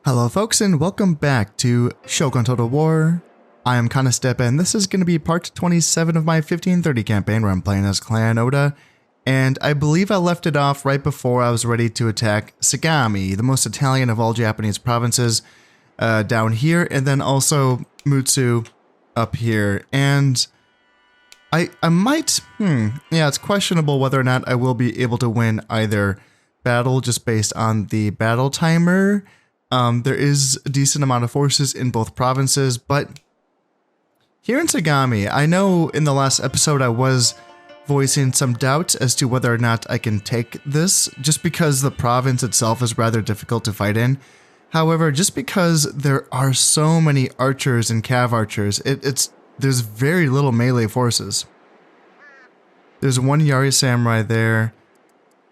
Hello folks and welcome back to Shogun Total War. I am Kanastep and this is going to be part 27 of my 1530 campaign where I'm playing as Clan Oda. And I believe I left it off right before I was ready to attack Sagami, the most Italian of all Japanese provinces, down here, and then also Mutsu up here. And I might, yeah, it's questionable whether or not I will be able to win either battle just based on the battle timer. There is a decent amount of forces in both provinces, but here in Sagami, I know in the last episode I was voicing some doubts as to whether or not I can take this, just because the province itself is rather difficult to fight in. However, just because there are so many archers and cav archers, there's very little melee forces. There's one Yari Samurai there,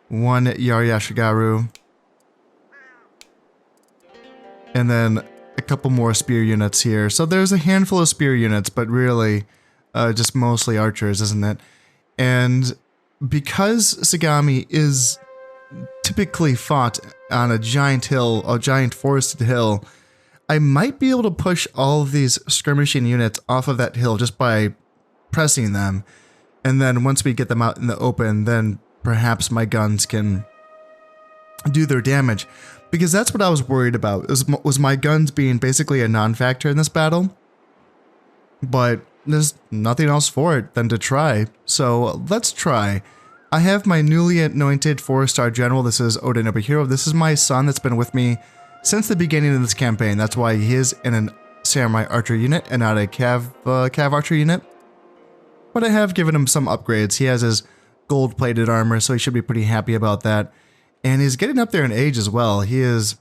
one Yari Ashigaru, and then a couple more spear units here. So there's a handful of spear units, but really just mostly archers, isn't it? And because Sagami is typically fought on a giant hill, a giant forested hill, I might be able to push all of these skirmishing units off of that hill just by pressing them. And then once we get them out in the open, then perhaps my guns can do their damage. Because that's what I was worried about, was my guns being basically a non-factor in this battle. But there's nothing else for it than to try. So let's try. I have my newly anointed 4-star general. This is Oda Nobuhiro. This is my son that's been with me since the beginning of this campaign. That's why he is in a samurai archer unit and not a cav archer unit. But I have given him some upgrades. He has his gold-plated armor, so he should be pretty happy about that. And he's getting up there in age as well. He is...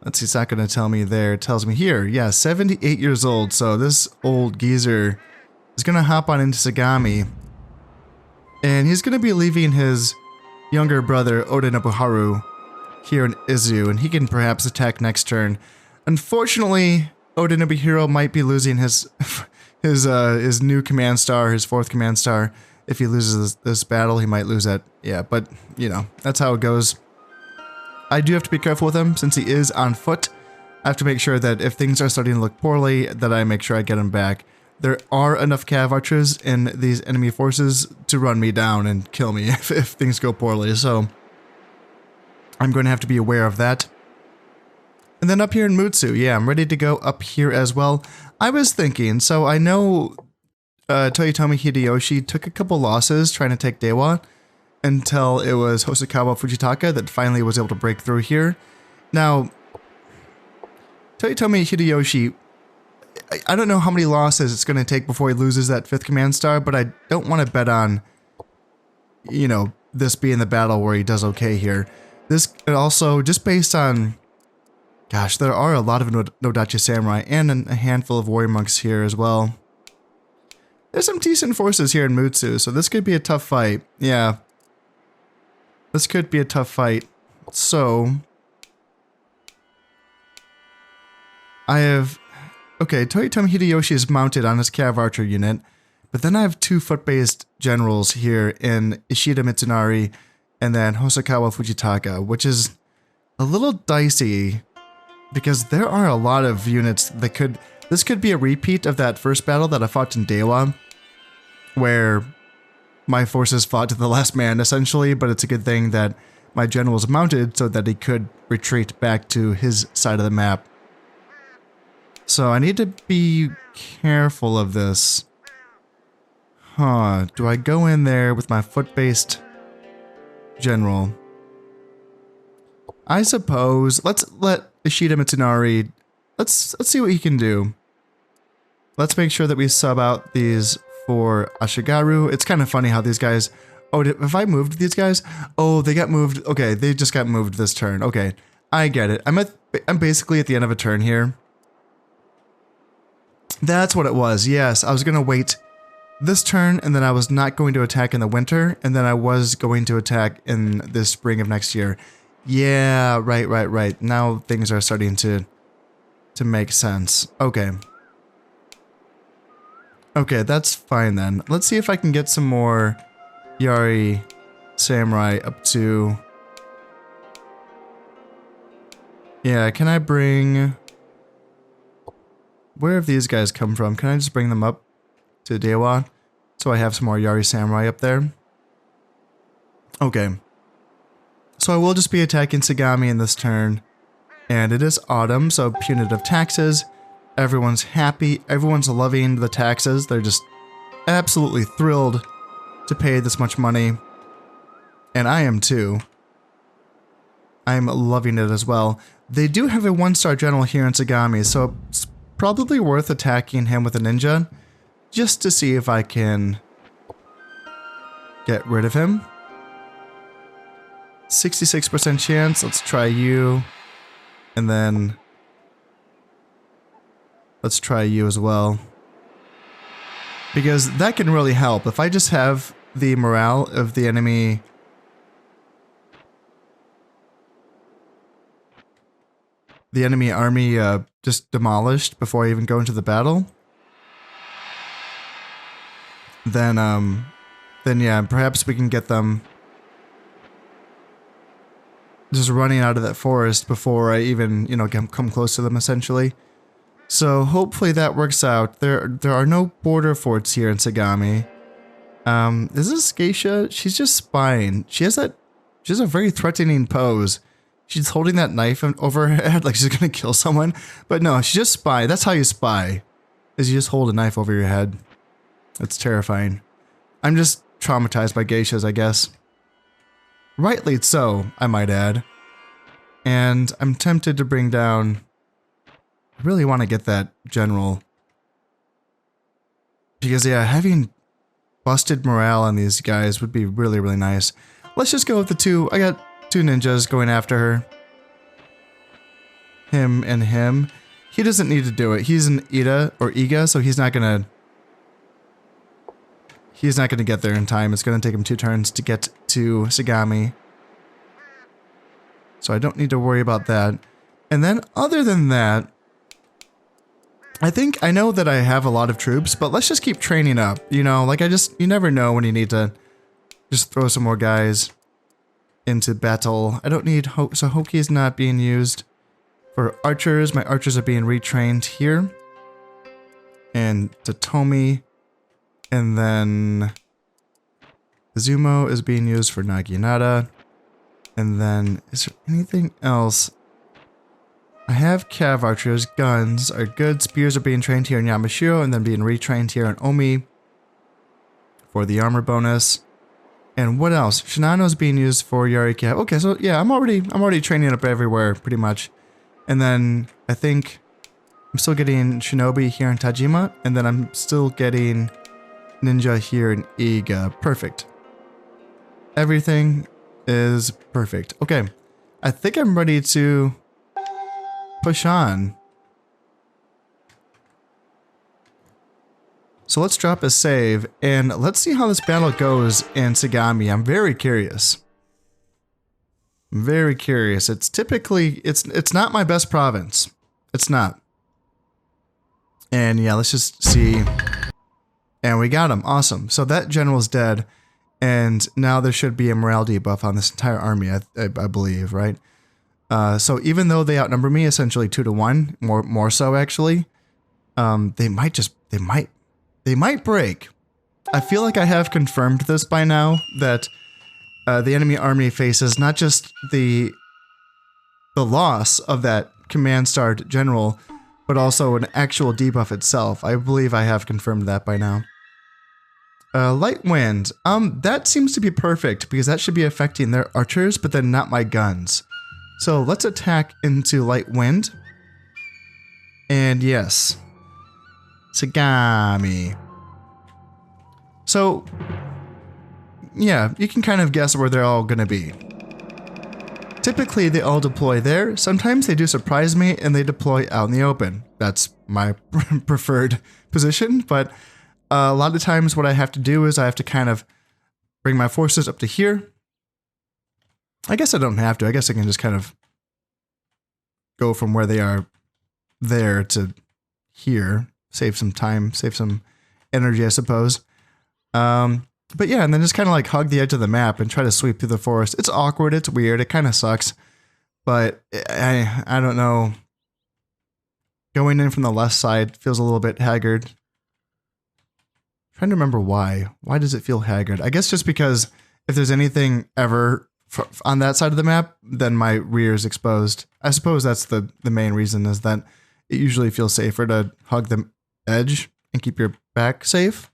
Let's see, it's not going to tell me there. It tells me here. Yeah, 78 years old. So this old geezer is going to hop on into Sagami. And he's going to be leaving his younger brother, Oda Nobuharu, here in Izu. And he can perhaps attack next turn. Unfortunately, Oda Nobuhiro might be losing his new command star, his 4th command star. If he loses this battle, he might lose that. Yeah, but, you know, that's how it goes. I do have to be careful with him, since he is on foot. I have to make sure that if things are starting to look poorly, that I make sure I get him back. There are enough cav archers in these enemy forces to run me down and kill me if things go poorly, so I'm going to have to be aware of that. And then up here in Mutsu, yeah, I'm ready to go up here as well. I was thinking, so I know... Toyotomi Hideyoshi took a couple losses trying to take Dewa until it was Hosokawa Fujitaka that finally was able to break through here. Now, Toyotomi Hideyoshi, I don't know how many losses it's going to take before he loses that 5th command star, but I don't want to bet on, you know, this being the battle where he does okay here. This also, just based on, gosh, there are a lot of Nodachi Samurai and a handful of warrior monks here as well. There's some decent forces here in Mutsu, so this could be a tough fight. Yeah. This could be a tough fight. So... I have... Okay, Toyotomi Hideyoshi is mounted on his cav archer unit, but then I have 2 foot-based generals here in Ishida Mitsunari and then Hosokawa Fujitaka, which is a little dicey because there are a lot of units that could... This could be a repeat of that first battle that I fought in Dewa, where my forces fought to the last man, essentially, but it's a good thing that my general was mounted so that he could retreat back to his side of the map. So I need to be careful of this. Huh, do I go in there with my foot-based general? I suppose, let's let Ishida Mitsunari, let's see what he can do. Let's make sure that we sub out these for Ashigaru. It's kind of funny how these guys... Oh, have I moved these guys? Oh, they got moved. Okay, they just got moved this turn. Okay, I get it. I'm basically at the end of a turn here. That's what it was. Yes, I was going to wait this turn, and then I was not going to attack in the winter, and then I was going to attack in the spring of next year. Yeah, right. Now things are starting to make sense. Okay. Okay, that's fine then. Let's see if I can get some more Yari Samurai up to Yeah, can I bring... Where have these guys come from? Can I just bring them up to Dewa? So I have some more Yari Samurai up there. Okay. So I will just be attacking Sagami in this turn. And it is autumn, so punitive taxes. Everyone's happy. Everyone's loving the taxes. They're just absolutely thrilled to pay this much money. And I am too. I'm loving it as well. They do have a 1-star general here in Sagami, so it's probably worth attacking him with a ninja. Just to see if I can get rid of him. 66% chance. Let's try you. And then let's try you as well. Because that can really help. If I just have the morale of the enemy army just demolished before I even go into the battle, then yeah, perhaps we can get them just running out of that forest before I even, you know, come close to them, essentially. So hopefully that works out. There are no border forts here in Sagami. Is this Geisha? She's just spying. She has a very threatening pose. She's holding that knife over her head like she's gonna kill someone. But no, she's just spy. That's how you spy. Is you just hold a knife over your head. That's terrifying. I'm just traumatized by geishas, I guess. Rightly so, I might add. And I'm tempted to bring down... I really want to get that general. Because yeah, having busted morale on these guys would be really, really nice. Let's just go with the two. I got 2 ninjas going after her. Him and him. He doesn't need to do it. He's an Iga, so he's not gonna get there in time. It's gonna take him 2 turns to get to Sagami. So I don't need to worry about that. And then other than that, I know that I have a lot of troops, but let's just keep training up. You know, like you never know when you need to just throw some more guys into battle. I don't need so Hoki is not being used for archers. My archers are being retrained here. And Totomi. And then Izumo is being used for Naginata. And then, is there anything else? I have cav archers. Guns are good. Spears are being trained here in Yamashiro and then being retrained here in Omi for the armor bonus. And what else? Shinano is being used for Yari cav. Okay, so yeah, I'm already training up everywhere pretty much. And then I think I'm still getting Shinobi here in Tajima, and then I'm still getting ninja here in Iga. Perfect. Everything is perfect. Okay, I think I'm ready to push on. So let's drop a save and let's see how this battle goes in Sagami. I'm very curious. Very curious. It's typically, it's not my best province. It's not. And yeah, let's just see. And we got him. Awesome. So that general's dead. And now there should be a morale debuff on this entire army, I believe, right? So even though they outnumber me essentially 2-1, more so actually, they might break. I feel like I have confirmed this by now, that the enemy army faces not just the loss of that command star general, but also an actual debuff itself. I believe I have confirmed that by now. Light wind. That seems to be perfect because that should be affecting their archers, but then not my guns. So let's attack into light wind. And yes. Sagami. So, yeah, you can kind of guess where they're all gonna be. Typically, they all deploy there. Sometimes they do surprise me and they deploy out in the open. That's my preferred position, but a lot of times what I have to do is I have to kind of bring my forces up to here. I guess I don't have to. I guess I can just kind of go from where they are there to here. Save some time, save some energy, I suppose. But yeah, and then just kind of like hug the edge of the map and try to sweep through the forest. It's awkward, it's weird, it kind of sucks. But I don't know. Going in from the left side feels a little bit haggard. Trying to remember why. Why does it feel haggard? I guess just because if there's anything ever on that side of the map, then my rear is exposed. I suppose that's the main reason, is that it usually feels safer to hug the edge and keep your back safe.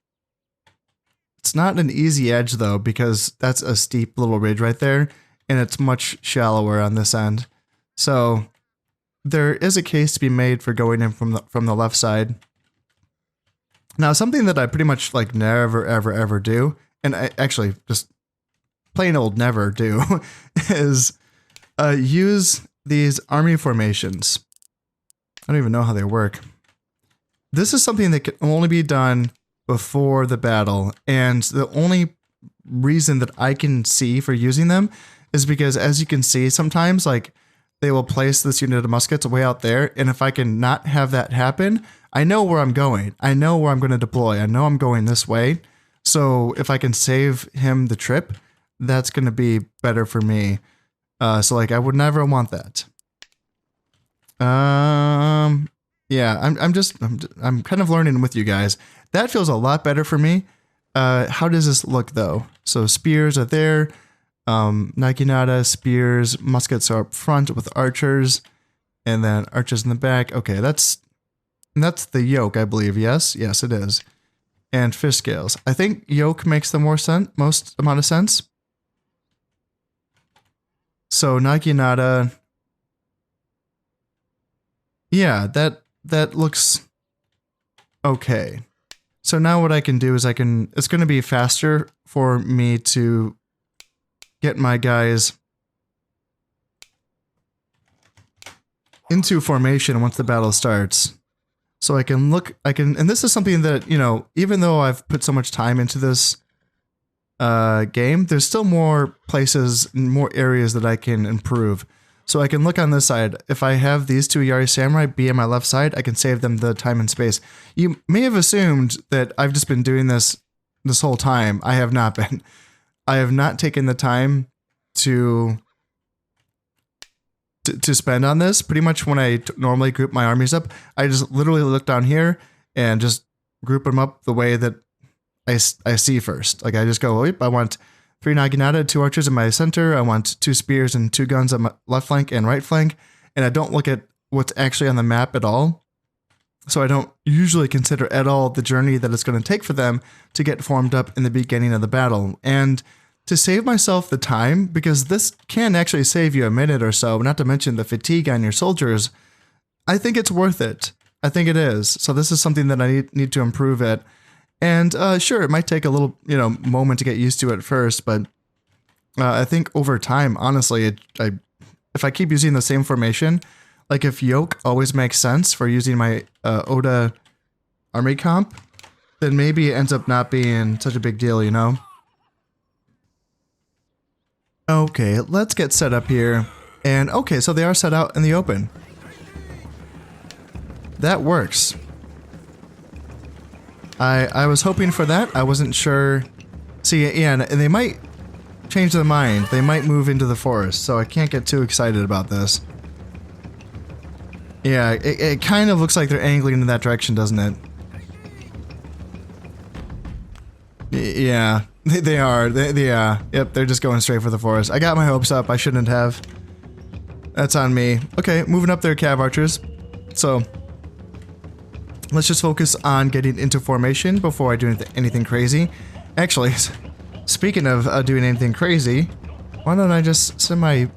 It's not an easy edge though, because that's a steep little ridge right there, and it's much shallower on this end. So there is a case to be made for going in from the left side. Now, something that I pretty much like never, ever do, and I actually just plain old never do, is use these army formations. I don't even know how they work. This is something that can only be done before the battle, and the only reason that I can see for using them is because, as you can see, sometimes like they will place this unit of muskets way out there, and if I can not have that happen, I know where I'm going. I know where I'm going to deploy. I know I'm going this way. So if I can save him the trip, that's going to be better for me. So like I would never want that. Yeah, I'm kind of learning with you guys. That feels a lot better for me. How does this look though? So spears are there. Naginata, spears, muskets are up front with archers, and then archers in the back. Okay, that's the yoke, I believe. Yes, it is. And fish scales. I think yoke makes the most amount of sense. So Naginata. Yeah, that looks okay. So now what I can do is it's going to be faster for me to get my guys into formation once the battle starts. So and this is something that, you know, even though I've put so much time into this game, there's still more places, more areas that I can improve. So I can look on this side. If I have these two Yari Samurai be on my left side, I can save them the time and space. You may have assumed that I've just been doing this whole time. I have not been. I have not taken the time to spend on this. Pretty much when I normally group my armies up, I just literally look down here and just group them up the way that I see first. Like I just go, I want 3 Naginata, 2 archers in my center. I want 2 spears and 2 guns on my left flank and right flank. And I don't look at what's actually on the map at all. So I don't usually consider at all the journey that it's going to take for them to get formed up in the beginning of the battle. And to save myself the time, because this can actually save you a minute or so, not to mention the fatigue on your soldiers, I think it's worth it. I think it is. So this is something that I need to improve at. And sure, it might take a little, moment to get used to at first, but I think over time, honestly, if I keep using the same formation, like if yoke always makes sense for using my Oda army comp, then maybe it ends up not being such a big deal, you know? Okay, let's get set up here. And okay, so they are set out in the open. That works. I was hoping for that. I wasn't sure. See, yeah, and they might change their mind. They might move into the forest, so I can't get too excited about this. Yeah, it kind of looks like they're angling in that direction, doesn't it? Yeah, they are. Yeah, yep, they're just going straight for the forest. I got my hopes up. I shouldn't have. That's on me. Okay, moving up there, cav archers. So let's just focus on getting into formation before I do anything crazy. Actually, speaking of doing anything crazy, why don't I just send my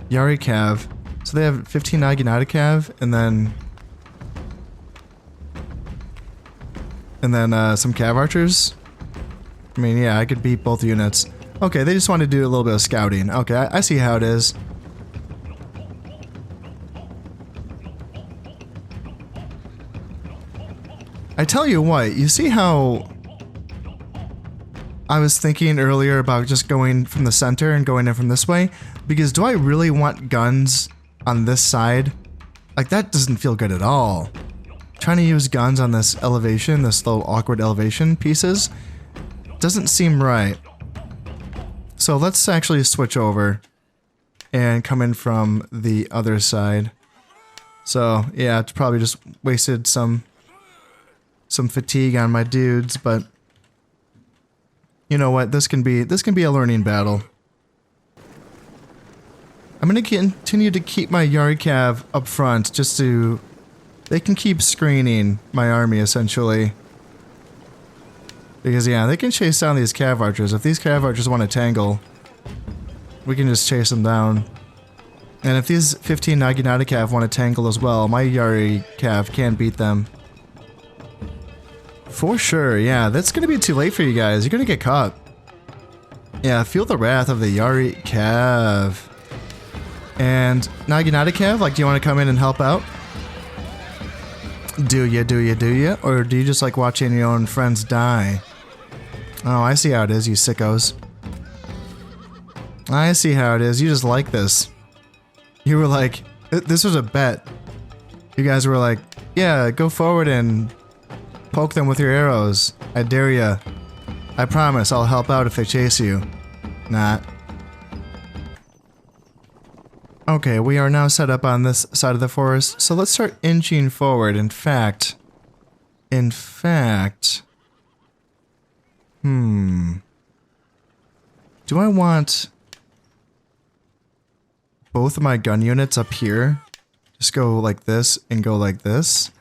Yari cav? So they have 15 Naginata cav, and then some cav archers. I mean, yeah, I could beat both units. Okay, they just want to do a little bit of scouting. Okay, I see how it is. I tell you what, you see how I was thinking earlier about just going from the center and going in from this way? Because do I really want guns on this side? Like, that doesn't feel good at all. Trying to use guns on this elevation, this little awkward elevation pieces, doesn't seem right. So let's actually switch over. and come in from the other side. So yeah, it's probably just wasted some fatigue on my dudes, but you know what? This can be a learning battle. I'm gonna continue to keep my Yari Cav up front, just so they can keep screening my army essentially. Because yeah, they can chase down these Cav archers. If these Cav archers want to tangle, we can just chase them down. And if these 15 Naginata Cav want to tangle as well, my Yari Cav can beat them. For sure, yeah, that's gonna be too late for you guys. You're gonna get caught. Yeah, feel the wrath of the Yari Cav. And Naginata Cav, like, do you want to come in and help out? Do ya? Or do you just like watching your own friends die? Oh, I see how it is, you sickos. I see how it is, you just like this. You were like, this was a bet. You guys were like, yeah, go forward and poke them with your arrows. I dare ya. I promise I'll help out if they chase you. Not. Okay, we are now set up on this side of the forest, so let's start inching forward. In fact, do I want both of my gun units up here? Just go like this and go like this?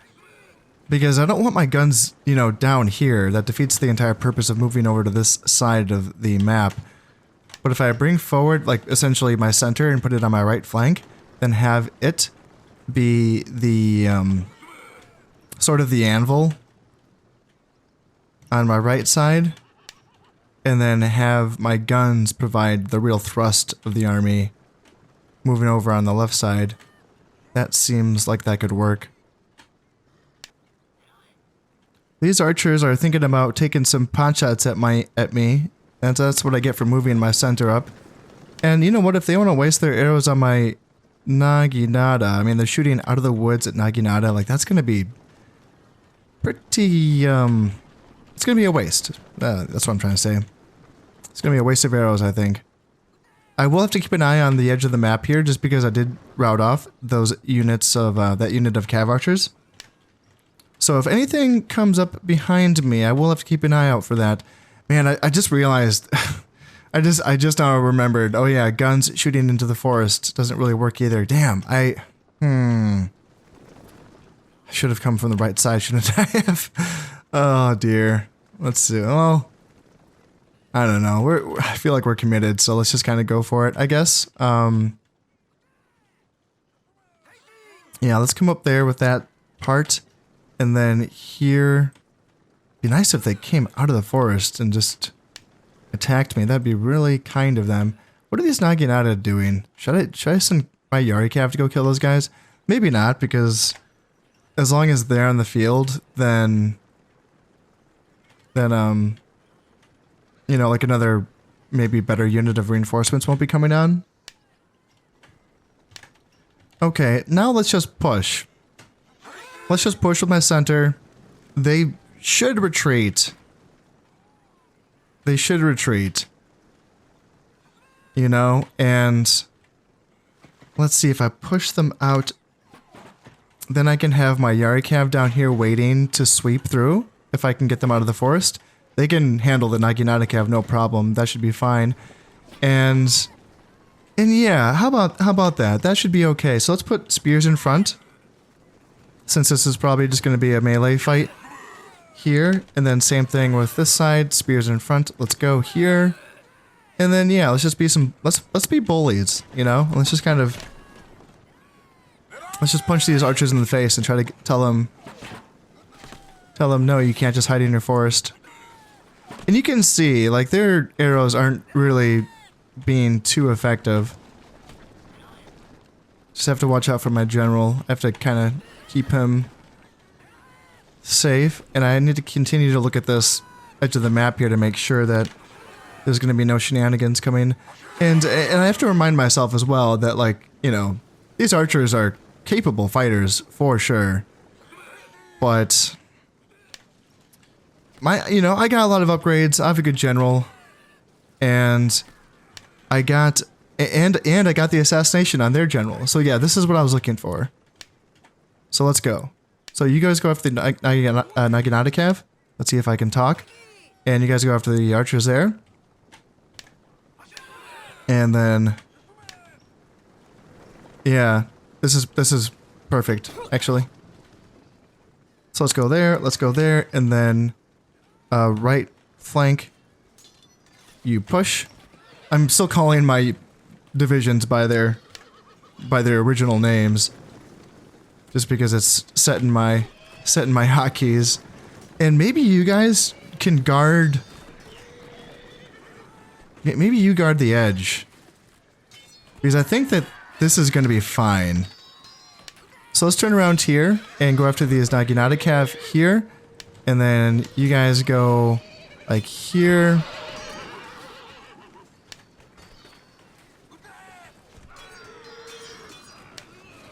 Because I don't want my guns, you know, down here. That defeats the entire purpose of moving over to this side of the map. But if I bring forward, like, essentially my center and put it on my right flank, then have it be the, sort of the anvil on my right side, and then have my guns provide the real thrust of the army moving over on the left side. That seems like that could work. These archers are thinking about taking some pot shots at me. And that's what I get for moving my center up. And you know what? If they want to waste their arrows on my Naginata, I mean, they're shooting out of the woods at Naginata, like, that's going to be pretty, it's going to be a waste. That's what I'm trying to say. It's going to be a waste of arrows, I think. I will have to keep an eye on the edge of the map here, just because I did route off those units of, that unit of Cav archers. So if anything comes up behind me, I will have to keep an eye out for that. Man, I just realized, I just now remembered, oh yeah, guns shooting into the forest doesn't really work either. Damn, I should have come from the right side, shouldn't I have? Oh dear. Let's see, well, I don't know, I feel like we're committed, so let's just kind of go for it, I guess. Yeah, let's come up there with that part, and then here. Be nice if they came out of the forest and just attacked me. That'd be really kind of them. What are these Naginata doing? Should I send my Yari Cav to go kill those guys? Maybe not, because as long as they're on the field, then you know, like another maybe better unit of reinforcements won't be coming on. Okay, now let's just push. Let's just push with my center. They should retreat. They should retreat. You know, and let's see, if I push them out, then I can have my Yari Cav down here waiting to sweep through. If I can get them out of the forest, they can handle the Naginata Cav, no problem. That should be fine. And yeah, how about that? That should be okay. So let's put spears in front, since this is probably just going to be a melee fight. Here, and then same thing with this side, spears in front. Let's go here, and then yeah, let's just be let's be bullies, you know. Let's just punch these archers in the face and try to tell them no, you can't just hide in your forest. And you can see, like, their arrows aren't really being too effective. Just have to watch out for my general. I have to kind of keep him safe, and I need to continue to look at this edge of the map here to make sure that there's going to be no shenanigans coming. And I have to remind myself as well that, like, you know, these archers are capable fighters for sure. But you know, I got a lot of upgrades. I have a good general, and I got And I got the assassination on their general. So yeah, this is what I was looking for. So let's go. So you guys go after the Naginata Cav. Let's see if I can talk. And you guys go after the archers there. And then, yeah, this is perfect actually. So let's go there, and then right flank. You push. I'm still calling my divisions by their original names, just because it's set in my hotkeys. And maybe you guys can guard. Maybe you guard the edge, because I think that this is going to be fine. So let's turn around here and go after these Naginata Cav here, and then you guys go like here.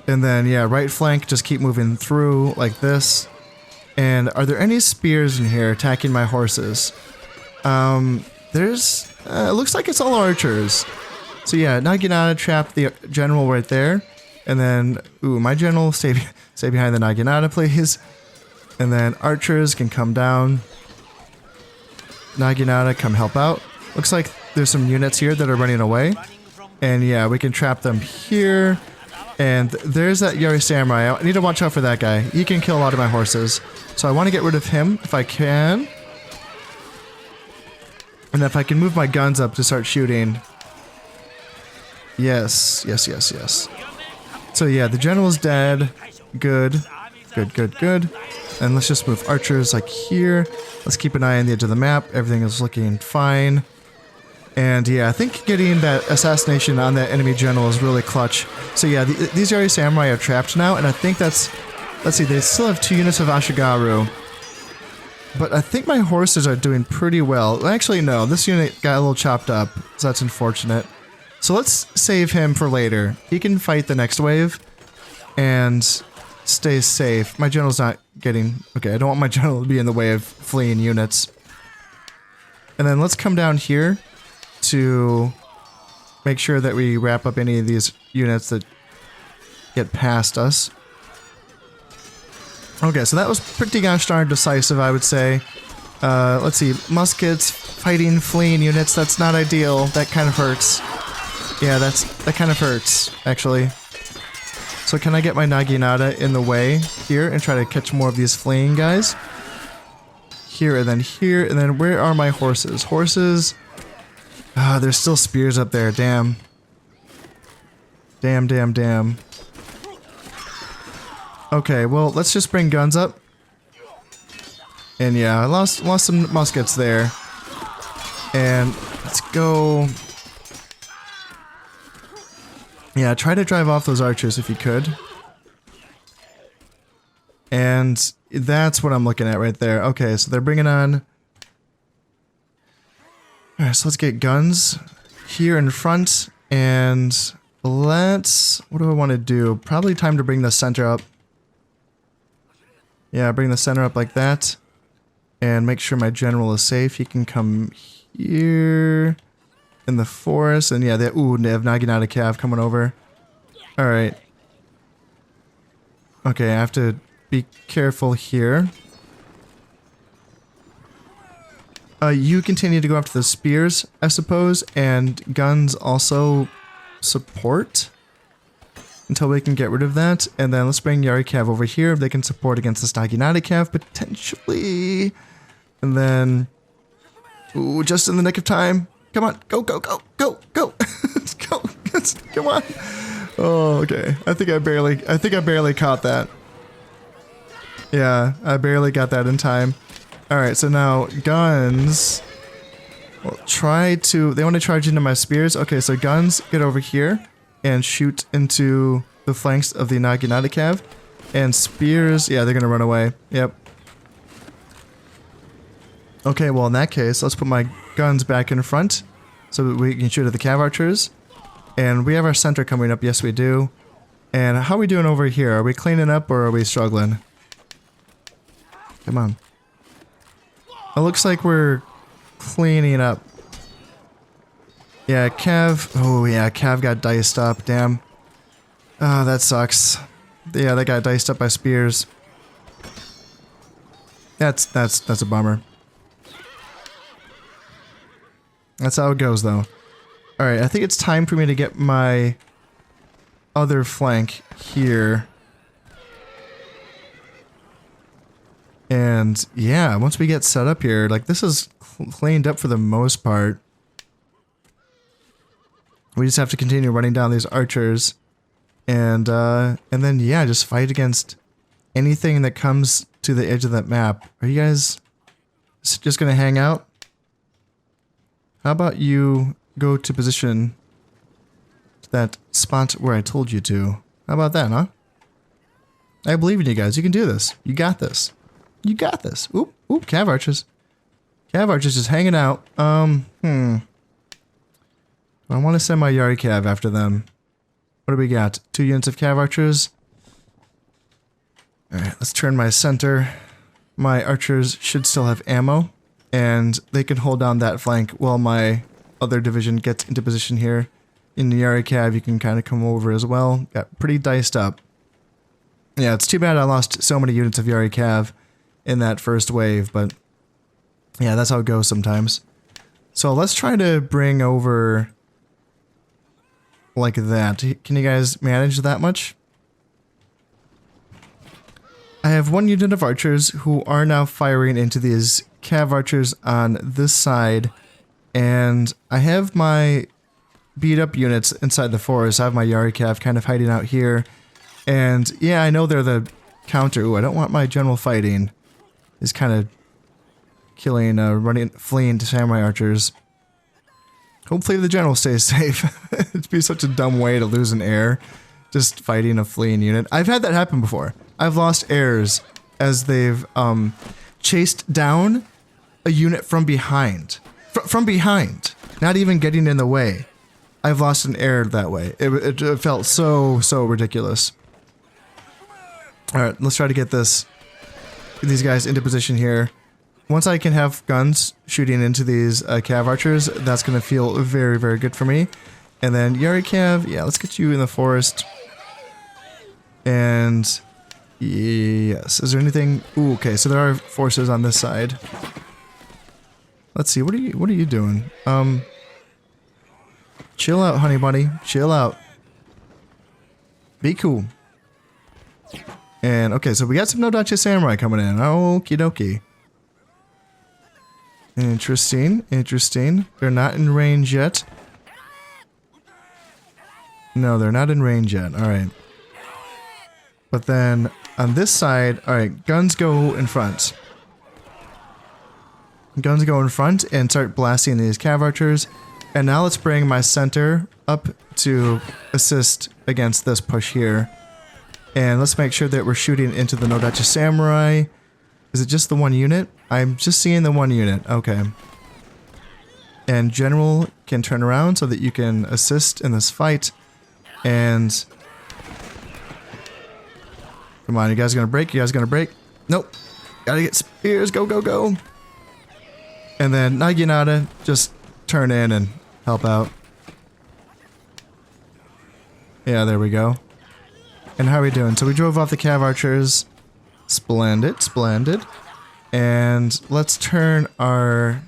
And then, yeah, right flank, just keep moving through like this. And are there any spears in here attacking my horses? There's, it looks like it's all archers. So yeah, Naginata trap the general right there. And then, ooh, my general, stay behind the Naginata, please. And then archers can come down. Naginata, come help out. Looks like there's some units here that are running away. And yeah, we can trap them here. And there's that Yari Samurai. I need to watch out for that guy. He can kill a lot of my horses. So I want to get rid of him if I can. And if I can move my guns up to start shooting. Yes. So yeah, the general's dead. Good. And let's just move archers like here. Let's keep an eye on the edge of the map. Everything is looking fine. And yeah, I think getting that assassination on that enemy general is really clutch. So yeah, these Yari Samurai are trapped now, and I think that's... Let's see, they still have 2 units of Ashigaru. But I think my horses are doing pretty well. Actually, no, this unit got a little chopped up, so that's unfortunate. So let's save him for later. He can fight the next wave and stay safe. My general's not getting... Okay, I don't want my general to be in the way of fleeing units. And then let's come down here to make sure that we wrap up any of these units that get past us. Okay, so that was pretty gosh darn decisive, I would say. Let's see, muskets, fighting, fleeing units, that's not ideal. That kind of hurts. Yeah, that kind of hurts, actually. So can I get my Naginata in the way here and try to catch more of these fleeing guys? Here, and then where are my horses? Horses... Ah, there's still spears up there, damn. Damn. Okay, well, let's just bring guns up. And yeah, I lost some muskets there. And let's go... Yeah, try to drive off those archers if you could. And that's what I'm looking at right there. Okay, so they're bringing on... Alright, so let's get guns here in front, and let's... What do I want to do? Probably time to bring the center up. Yeah, bring the center up like that. And make sure my general is safe. He can come here in the forest, and yeah, they have Naginata Cav coming over. Alright. Okay, I have to be careful here. You continue to go after the spears, I suppose, and guns also support until we can get rid of that. And then let's bring Yari Cav over here. They can support against this Naginata Cav, potentially. And then... Ooh, just in the nick of time. Come on, go. Let's go. Come on. Oh, okay. I think I barely caught that. Yeah, I barely got that in time. Alright, so now guns will try to... They want to charge into my spears. Okay, so guns, get over here and shoot into the flanks of the Naginata Cav. And spears, yeah, they're going to run away. Yep. Okay, well in that case, let's put my guns back in front so that we can shoot at the Cav archers. And we have our center coming up. Yes, we do. And how are we doing over here? Are we cleaning up or are we struggling? Come on. It looks like we're cleaning up. Yeah, Cav. Oh yeah, Cav got diced up. Damn. Oh, that sucks. Yeah, they got diced up by spears. That's a bummer. That's how it goes, though. All right, I think it's time for me to get my other flank here. And yeah, once we get set up here, like this is cleaned up for the most part. We just have to continue running down these archers, and then yeah, just fight against anything that comes to the edge of that map. Are you guys just gonna hang out? How about you go to position to that spot where I told you to? How about that, huh? I believe in you guys. You can do this. You got this. You got this. Oop, oop, Cav archers. Cav archers just hanging out. I want to send my Yari Cav after them. What do we got? 2 units of Cav archers. Alright, let's turn my center. My archers should still have ammo, and they can hold down that flank while my other division gets into position here. In the Yari Cav, you can kind of come over as well. Got pretty diced up. Yeah, it's too bad I lost so many units of Yari Cav in that first wave, but yeah, that's how it goes sometimes. So let's try to bring over like that. Can you guys manage that much? I have 1 unit of archers who are now firing into these Cav archers on this side, and I have my beat up units inside the forest. I have my Yari Cav kind of hiding out here, and yeah, I know they're the counter. Ooh, I don't want my general fighting. Is kind of killing, fleeing to samurai archers. Hopefully the general stays safe. It'd be such a dumb way to lose an heir, just fighting a fleeing unit. I've had that happen before. I've lost heirs as they've chased down a unit from behind. From behind, not even getting in the way. I've lost an heir that way. It felt so ridiculous. All right, let's try to get these guys into position here. Once I can have guns shooting into these Cav archers, that's going to feel very good for me. And then Yari Cav, yeah, let's get you in the forest. And yes, is there anything? Ooh, okay, so there are forces on this side. Let's see, what are you doing? Chill out, honey bunny. Chill out. Be cool. And okay, so we got some Nodachi Samurai coming in. Okie dokie. Interesting, interesting. They're not in range yet. No, they're not in range yet. Alright. But then, on this side, alright, guns go in front. Guns go in front and start blasting these Cav archers. And now let's bring my center up to assist against this push here. And let's make sure that we're shooting into the Nodachi Samurai. Is it just the 1 unit? I'm just seeing the 1 unit. Okay. And General can turn around so that you can assist in this fight. And come on, you guys gonna break? You guys gonna break? Nope. Gotta get spears. Go, go, go. And then Naginata, just turn in and help out. Yeah, there we go. And how are we doing? So we drove off the Cav archers. Splendid, splendid. And let's turn our...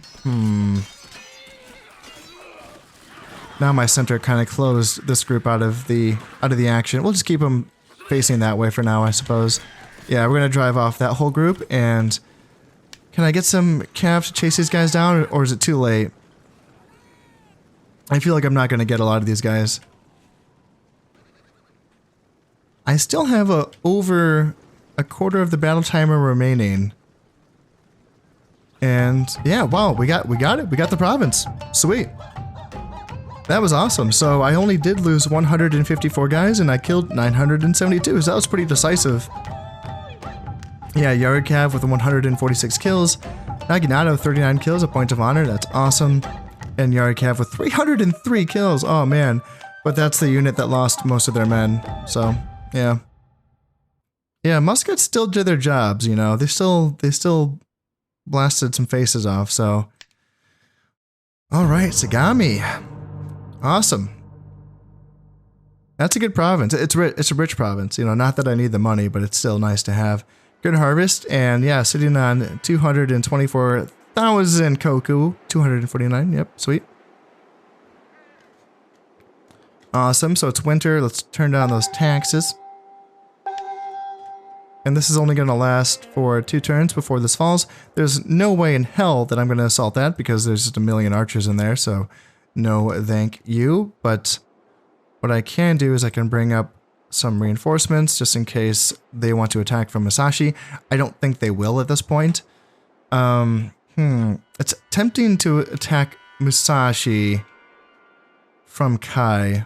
Now my center kind of closed this group out of the action. We'll just keep them facing that way for now, I suppose. Yeah, we're gonna drive off that whole group, and can I get some Cav to chase these guys down, or is it too late? I feel like I'm not gonna get a lot of these guys. I still have over a quarter of the battle timer remaining. And yeah, wow, we got it. We got the province. Sweet. That was awesome. So I only did lose 154 guys and I killed 972. So that was pretty decisive. Yeah, Yari Cav with 146 kills. Naginata with 39 kills, a point of honor. That's awesome. And Yari Cav with 303 kills. Oh man. But that's the unit that lost most of their men. So, yeah. Yeah, muskets still did their jobs, you know. They still blasted some faces off, so. Alright, Sagami. Awesome. That's a good province. It's a rich province. You know, not that I need the money, but it's still nice to have. Good harvest, and yeah, sitting on 224,000 koku. 249, yep, sweet. Awesome, so it's winter. Let's turn down those taxes. And this is only going to last for 2 turns before this falls. There's no way in hell that I'm going to assault that because there's just a million archers in there, so no thank you. But what I can do is I can bring up some reinforcements just in case they want to attack from Musashi. I don't think they will at this point. It's tempting to attack Musashi from Kai.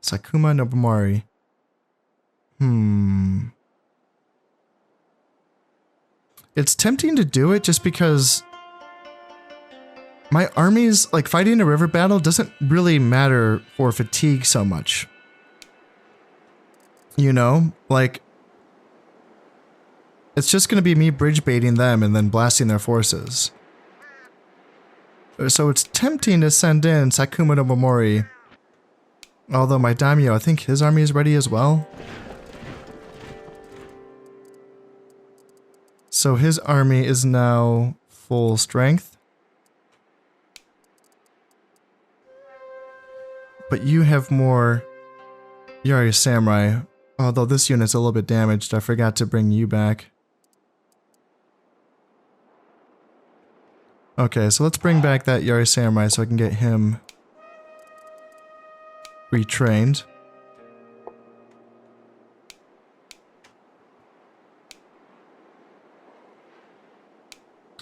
Sakuma Nobumori. It's tempting to do it just because my armies, like fighting a river battle doesn't really matter for fatigue so much. You know, like it's just going to be me bridge baiting them and then blasting their forces. So it's tempting to send in Sakuma Nobumori. Although my daimyo, I think his army is ready as well. So his army is now full strength. But you have more Yari Samurai. Although this unit's a little bit damaged, I forgot to bring you back. Okay, so let's bring back that Yari Samurai so I can get him retrained.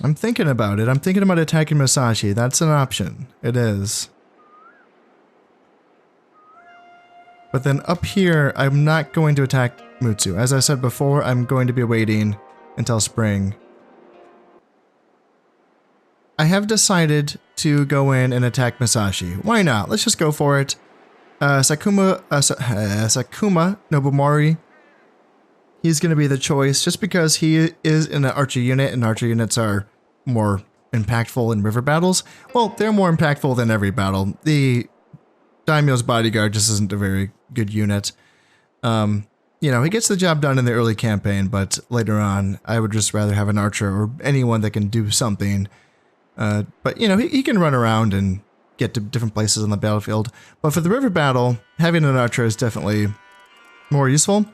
I'm thinking about it. I'm thinking about attacking Musashi. That's an option. It is. But then up here, I'm not going to attack Mutsu. As I said before, I'm going to be waiting until spring. I have decided to go in and attack Musashi. Why not? Let's just go for it. Sakuma Nobumori. He's going to be the choice just because he is in an archer unit, and archer units are more impactful in river battles. Well, they're more impactful than every battle. The Daimyo's bodyguard just isn't a very good unit. You know, he gets the job done in the early campaign, but later on, I would just rather have an archer or anyone that can do something. But, you know, he can run around and get to different places on the battlefield. But for the river battle, having an archer is definitely more useful.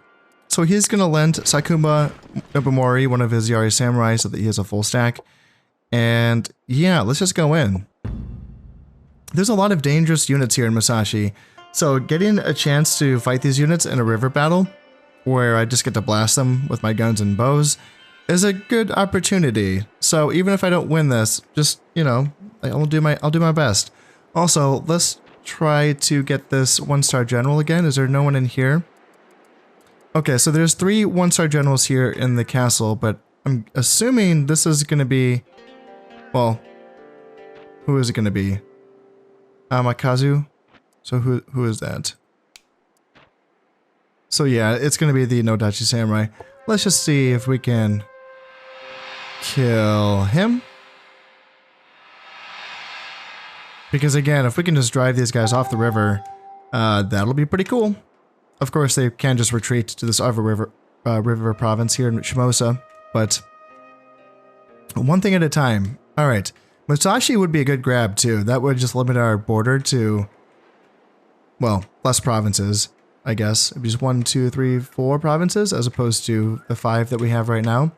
So he's going to lend Sakuma Nobumori one of his Yari Samurai so that he has a full stack. And yeah, let's just go in. There's a lot of dangerous units here in Musashi. So getting a chance to fight these units in a river battle, where I just get to blast them with my guns and bows, is a good opportunity. So even if I don't win this, just, you know, I'll do my best. Also, let's try to get this 1-star general again. Is there no one in here? Okay, so there's 3 1-star generals here in the castle, but I'm assuming this is going to be, well, who is it going to be? Amakazu? So who is that? So yeah, it's going to be the Nodachi Samurai. Let's just see if we can kill him. Because again, if we can just drive these guys off the river, that'll be pretty cool. Of course, they can just retreat to this other river province here in Shimosa, but one thing at a time. All right, Musashi would be a good grab too. That would just limit our border to, well, less provinces, I guess. It'd be just 1, 2, 3, 4 provinces as opposed to the 5 that we have right now.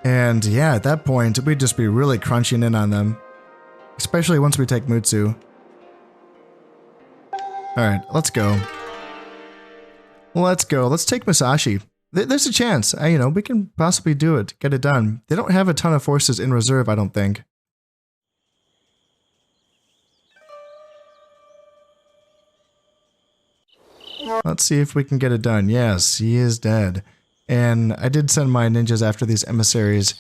And yeah, at that point, we'd just be really crunching in on them, especially once we take Mutsu. Alright, let's go. Let's go. Let's take Musashi. There's a chance. You know, we can possibly do it. Get it done. They don't have a ton of forces in reserve, I don't think. Let's see if we can get it done. Yes, he is dead. And I did send my ninjas after these emissaries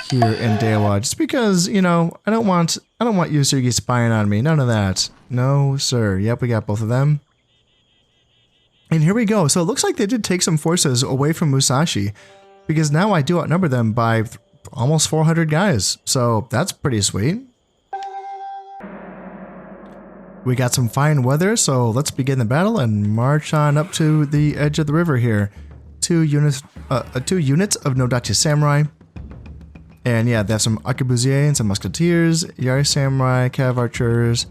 here in Dewa, just because, you know, I don't want Uesugi spying on me. None of that. No, sir. Yep, we got both of them. And here we go. So it looks like they did take some forces away from Musashi, because now I do outnumber them by almost 400 guys. So that's pretty sweet. We got some fine weather, so let's begin the battle and march on up to the edge of the river here. Two units of Nodachi Samurai. And yeah, they have some Arquebusiers and some Musketeers, Yari Samurai, Cav Archers,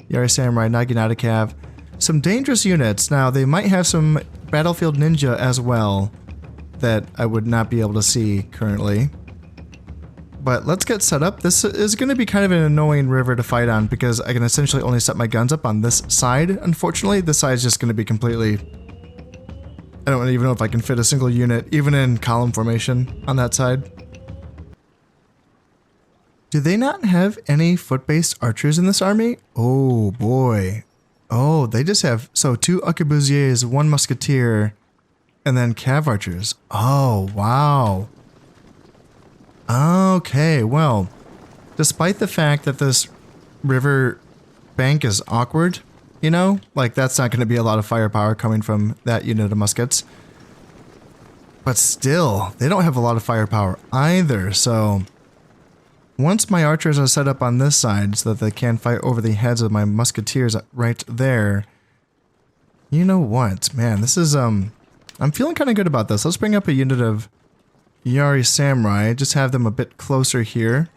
Yari Samurai, Naginata Cav. Some dangerous units. Now, they might have some Battlefield Ninja as well that I would not be able to see currently. But let's get set up. This is going to be kind of an annoying river to fight on because I can essentially only set my guns up on this side. Unfortunately, this side is just going to be completely... I don't even know if I can fit a single unit, even in column formation, on that side. Do they not have any foot-based archers in this army? Oh boy. Oh, they just have... So 2 Arquebusiers, 1 Musketeer, and then Cav Archers. Oh, wow. Okay, well, despite the fact that this river bank is awkward, you know, like that's not going to be a lot of firepower coming from that unit of muskets. But still, they don't have a lot of firepower either, so once my archers are set up on this side so that they can fight over the heads of my musketeers right there, you know what, man, this is, I'm feeling kind of good about this. Let's bring up a unit of Yari Samurai, just have them a bit closer here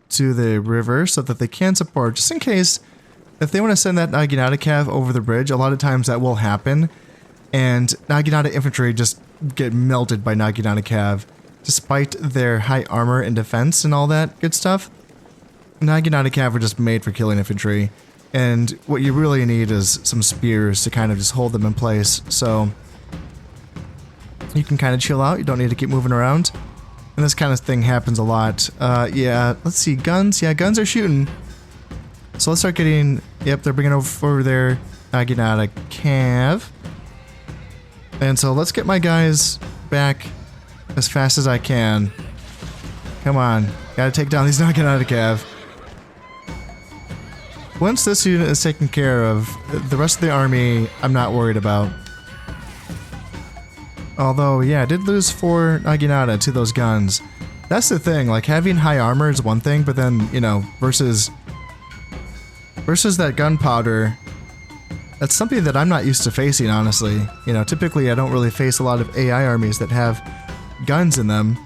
to the river so that they can support, just in case if they want to send that Naginata Cav over the bridge. A lot of times that will happen, and Naginata infantry just get melted by Naginata Cav. Despite their high armor and defense and all that good stuff, Naginata Cav are just made for killing infantry, and what you really need is some spears to kind of just hold them in place, so you can kind of chill out, you don't need to keep moving around. And this kind of thing happens a lot. Yeah, let's see, guns. Yeah, guns are shooting. So let's start getting... Yep, they're bringing over their Naginata Cav. And so let's get my guys back as fast as I can. Come on, gotta take down these Naginata Cav. Once this unit is taken care of, the rest of the army I'm not worried about. Although, yeah, I did lose 4 Naginata to those guns. That's the thing, like, having high armor is one thing, but then, you know, versus that gunpowder, that's something that I'm not used to facing, honestly. You know, typically I don't really face a lot of AI armies that have guns in them.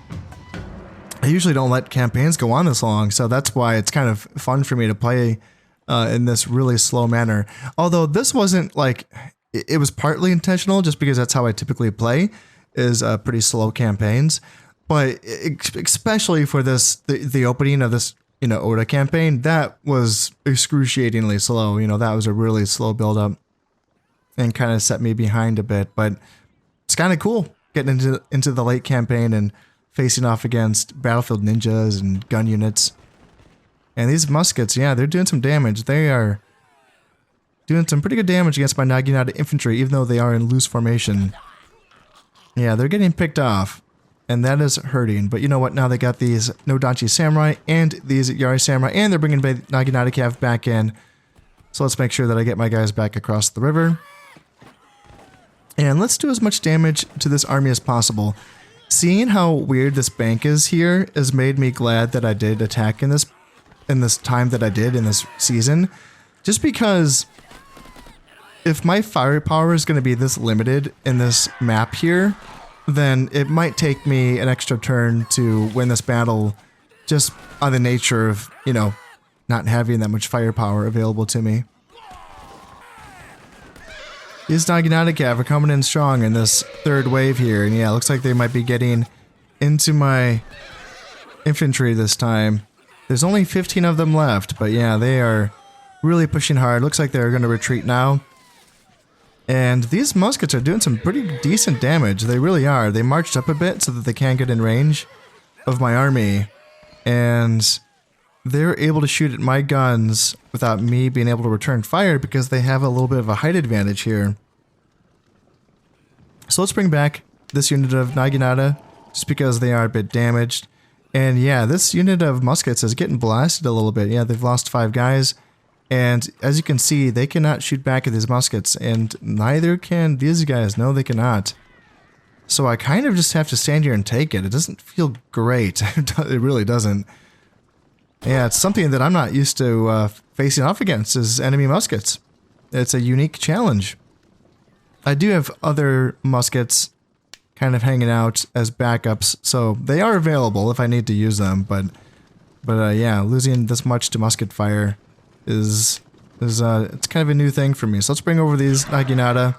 I usually don't let campaigns go on this long, so that's why it's kind of fun for me to play in this really slow manner. Although this wasn't, like... It was partly intentional, just because that's how I typically play, is pretty slow campaigns. But especially for this, the opening of this, you know, Oda campaign, that was excruciatingly slow. You know, that was a really slow build up, and kind of set me behind a bit. But it's kind of cool getting into the late campaign and facing off against Battlefield Ninjas and gun units. And these muskets, yeah, they're doing some damage. They are doing some pretty good damage against my Naginata infantry, even though they are in loose formation. Yeah, they're getting picked off, and that is hurting. But you know what? Now they got these Nodachi Samurai and these Yari Samurai, and they're bringing Naginata Cav back in. So let's make sure that I get my guys back across the river. And let's do as much damage to this army as possible. Seeing how weird this bank is here has made me glad that I did attack in this time that I did in this season. Just because... if my firepower is going to be this limited in this map here, then it might take me an extra turn to win this battle just on the nature of, you know, not having that much firepower available to me. These Naginata Cav are coming in strong in this third wave here, and yeah, it looks like they might be getting into my infantry this time. There's only 15 of them left, but yeah, they are really pushing hard. Looks like they're going to retreat now. And these muskets are doing some pretty decent damage. They really are. They marched up a bit so that they can get in range of my army. And they're able to shoot at my guns without me being able to return fire because they have a little bit of a height advantage here. So let's bring back this unit of Naginata just because they are a bit damaged. And yeah, this unit of muskets is getting blasted a little bit. Yeah, they've lost 5 guys. And as you can see, they cannot shoot back at these muskets, and neither can these guys. No, they cannot. So I kind of just have to stand here and take it. It doesn't feel great. It really doesn't. Yeah, it's something that I'm not used to facing off against is enemy muskets. it's a unique challenge. I do have other muskets kind of hanging out as backups, so they are available if I need to use them, but yeah, losing this much to musket fire is it's kind of a new thing for me. So let's bring over these Naginata.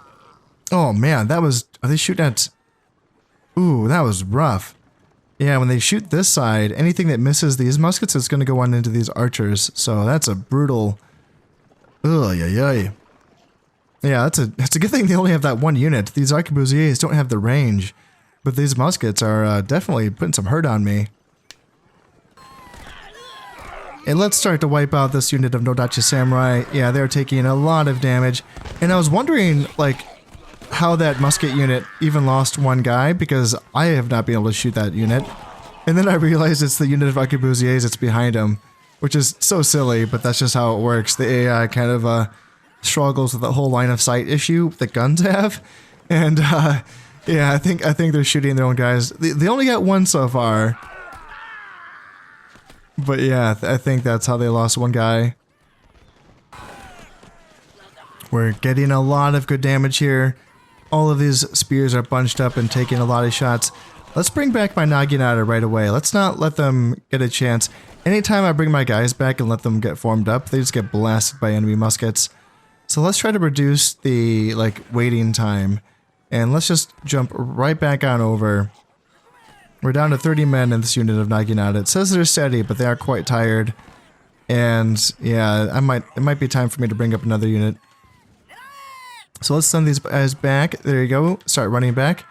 Oh man, are they shooting at... Ooh, that was rough. Yeah, when they shoot this side, anything that misses these muskets is going to go on into these archers. So that's a brutal... Ugh, yay. Yeah, it's a good thing they only have that one unit. These arquebusiers don't have the range. But these muskets are definitely putting some hurt on me. And let's start to wipe out this unit of Nodachi Samurai. Yeah, they're taking a lot of damage. And I was wondering, like, how that musket unit even lost one guy, because I have not been able to shoot that unit. And then I realized it's the unit of arquebusiers that's behind him, which is so silly, but that's just how it works. The AI kind of struggles with the whole line of sight issue that guns have. And yeah, I think they're shooting their own guys. They only got one so far. But yeah, I think that's how they lost one guy. We're getting a lot of good damage here. All of these spears are bunched up and taking a lot of shots. Let's bring back my Naginata right away. Let's not let them get a chance. Anytime I bring my guys back and let them get formed up, they just get blasted by enemy muskets. So let's try to reduce the waiting time. And let's just jump right back on over. We're down to 30 men in this unit of Naginata. It says they're steady, but they are quite tired. And yeah, it might be time for me to bring up another unit. So let's send these guys back. There you go. Start running back.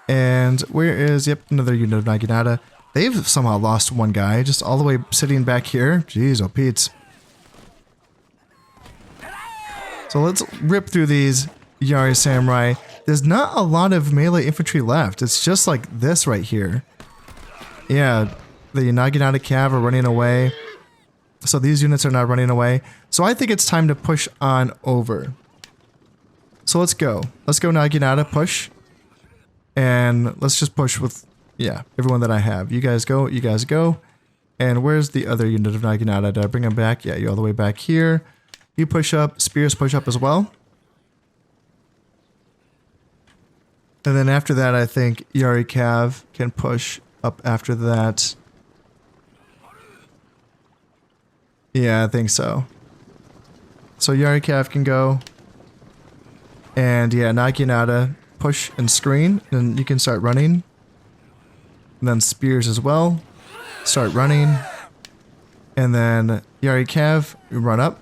And where is, yep, another unit of Naginata. They've somehow lost one guy, just all the way sitting back here. Jeez, oh Pete's. So let's rip through these Yari Samurai. There's not a lot of melee infantry left. It's just like this right here. Yeah, the Naginata Cav are running away. So these units are not running away. So I think it's time to push on over. So let's go. Let's go Naginata, push. And let's just push with, yeah, everyone that I have. You guys go, you guys go. And where's the other unit of Naginata? Did I bring them back? Yeah, you're all the way back here. You push up, spears push up as well. And then after that, I think Yari Cav can push up after that. Yeah, I think so. So Yari Cav can go. And yeah, Naginata, push and screen, and you can start running. And then spears as well. Start running. And then Yari Cav, run up.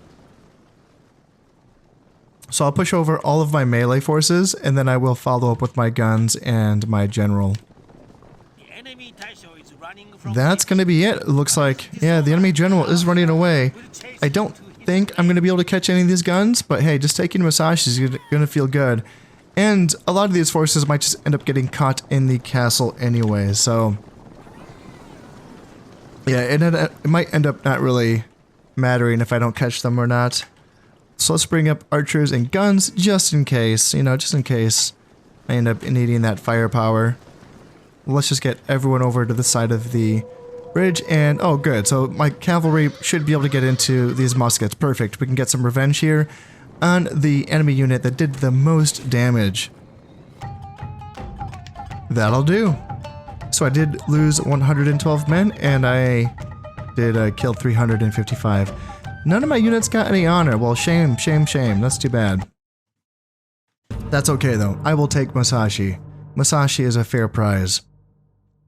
So I'll push over all of my melee forces, and then I will follow up with my guns and my general. That's going to be it. It looks like, yeah, the enemy general is running away. I don't think I'm going to be able to catch any of these guns, but hey, just taking Musashi is going to feel good. And a lot of these forces might just end up getting caught in the castle anyway, so... yeah, it might end up not really mattering if I don't catch them or not. So let's bring up archers and guns just in case, you know, just in case I end up needing that firepower. Let's just get everyone over to the side of the bridge and, oh good, so my cavalry should be able to get into these muskets. Perfect, we can get some revenge here on the enemy unit that did the most damage. That'll do. So I did lose 112 men and I did kill 355. None of my units got any honor. Well, shame, shame, shame. That's too bad. That's okay, though. I will take Musashi. Musashi is a fair prize.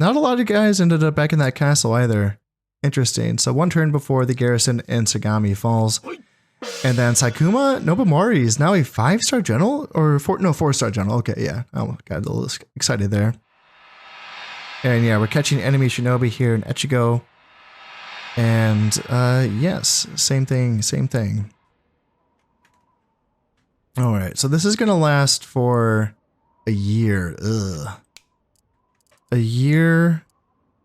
Not a lot of guys ended up back in that castle either. Interesting. So one turn before the garrison in Sagami falls. And then Saikuma Nobamori is now a 5-star general? Or 4-star general. Okay, yeah. Oh, got a little excited there. And yeah, we're catching enemy shinobi here in Echigo. And, yes, same thing, same thing. Alright, so this is gonna last for a year. Ugh. A year.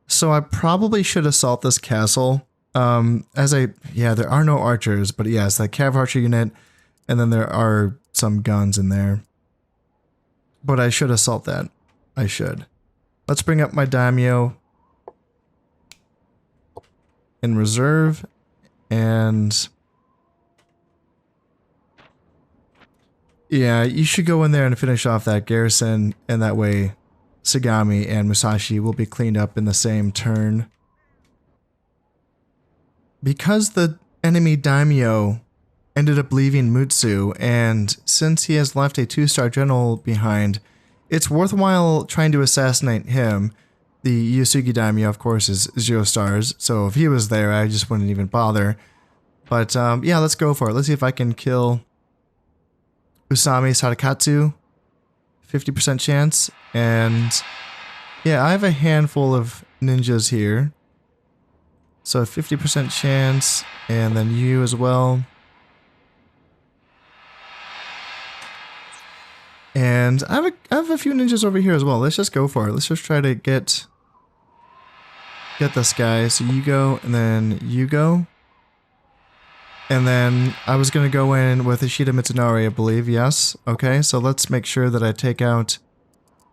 So I probably should assault this castle. Yeah, there are no archers, but yes, that cav archer unit, and then there are some guns in there. But I should assault that. I should. Let's bring up my daimyo in reserve, and Yeah, you should go in there and finish off that garrison, and that way Sagami and Musashi will be cleaned up in the same turn. Because the enemy daimyo ended up leaving Mutsu, and since he has left a 2-star general behind, it's worthwhile trying to assassinate him. The Uesugi daimyo, of course, is 0 stars, so if he was there, I just wouldn't even bother. But yeah, let's go for it. Let's see if I can kill Usami Sadakatsu. 50% chance. And yeah, I have a handful of ninjas here. So 50% chance, and then you as well. And I have a few ninjas over here as well. Let's just go for it. Let's just try to get this guy. So you go, and then you go. And then I was going to go in with Ishida Mitsunari, I believe. Yes. Okay, so let's make sure that I take out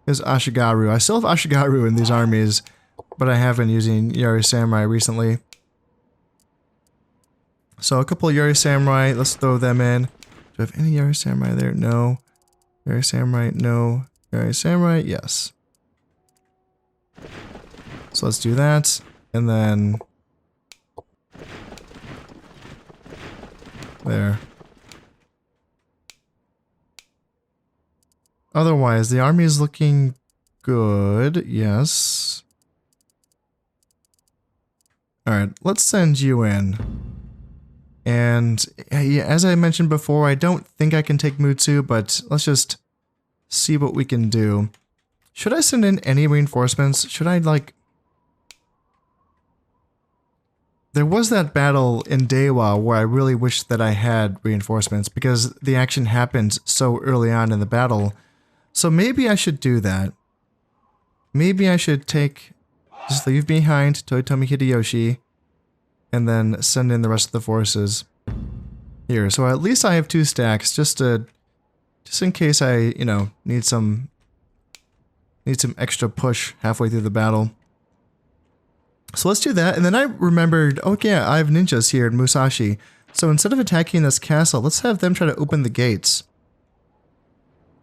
his Ashigaru. I still have Ashigaru in these armies, but I have been using Yari Samurai recently. So a couple of Yari Samurai, let's throw them in. Do I have any Yari Samurai there? No. Yari Samurai, no. Yari Samurai, yes. So let's do that, and then there. Otherwise, the army is looking good, yes. Alright, let's send you in. And yeah, as I mentioned before, I don't think I can take Mutsu, but let's just see what we can do. Should I send in any reinforcements? Should I, like... There was that battle in Dewa where I really wish that I had reinforcements because the action happened so early on in the battle. So maybe I should do that. Maybe I should just leave behind Toyotomi Hideyoshi and then send in the rest of the forces here. So at least I have 2 stacks just in case I, you know, need some extra push halfway through the battle. So let's do that, and then I remembered, oh yeah, I have ninjas here in Musashi. So instead of attacking this castle, let's have them try to open the gates.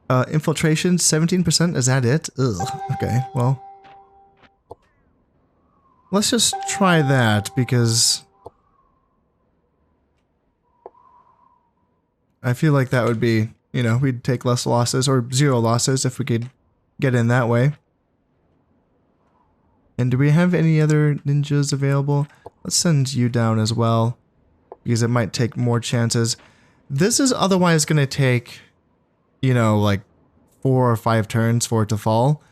Infiltration, 17%, is that it? Ugh, okay, well. Let's just try that, because I feel like that would be, you know, we'd take less losses, or 0 losses if we could get in that way. And do we have any other ninjas available? Let's send you down as well, because it might take more chances. This is otherwise going to take, you know, like 4 or 5 turns for it to fall.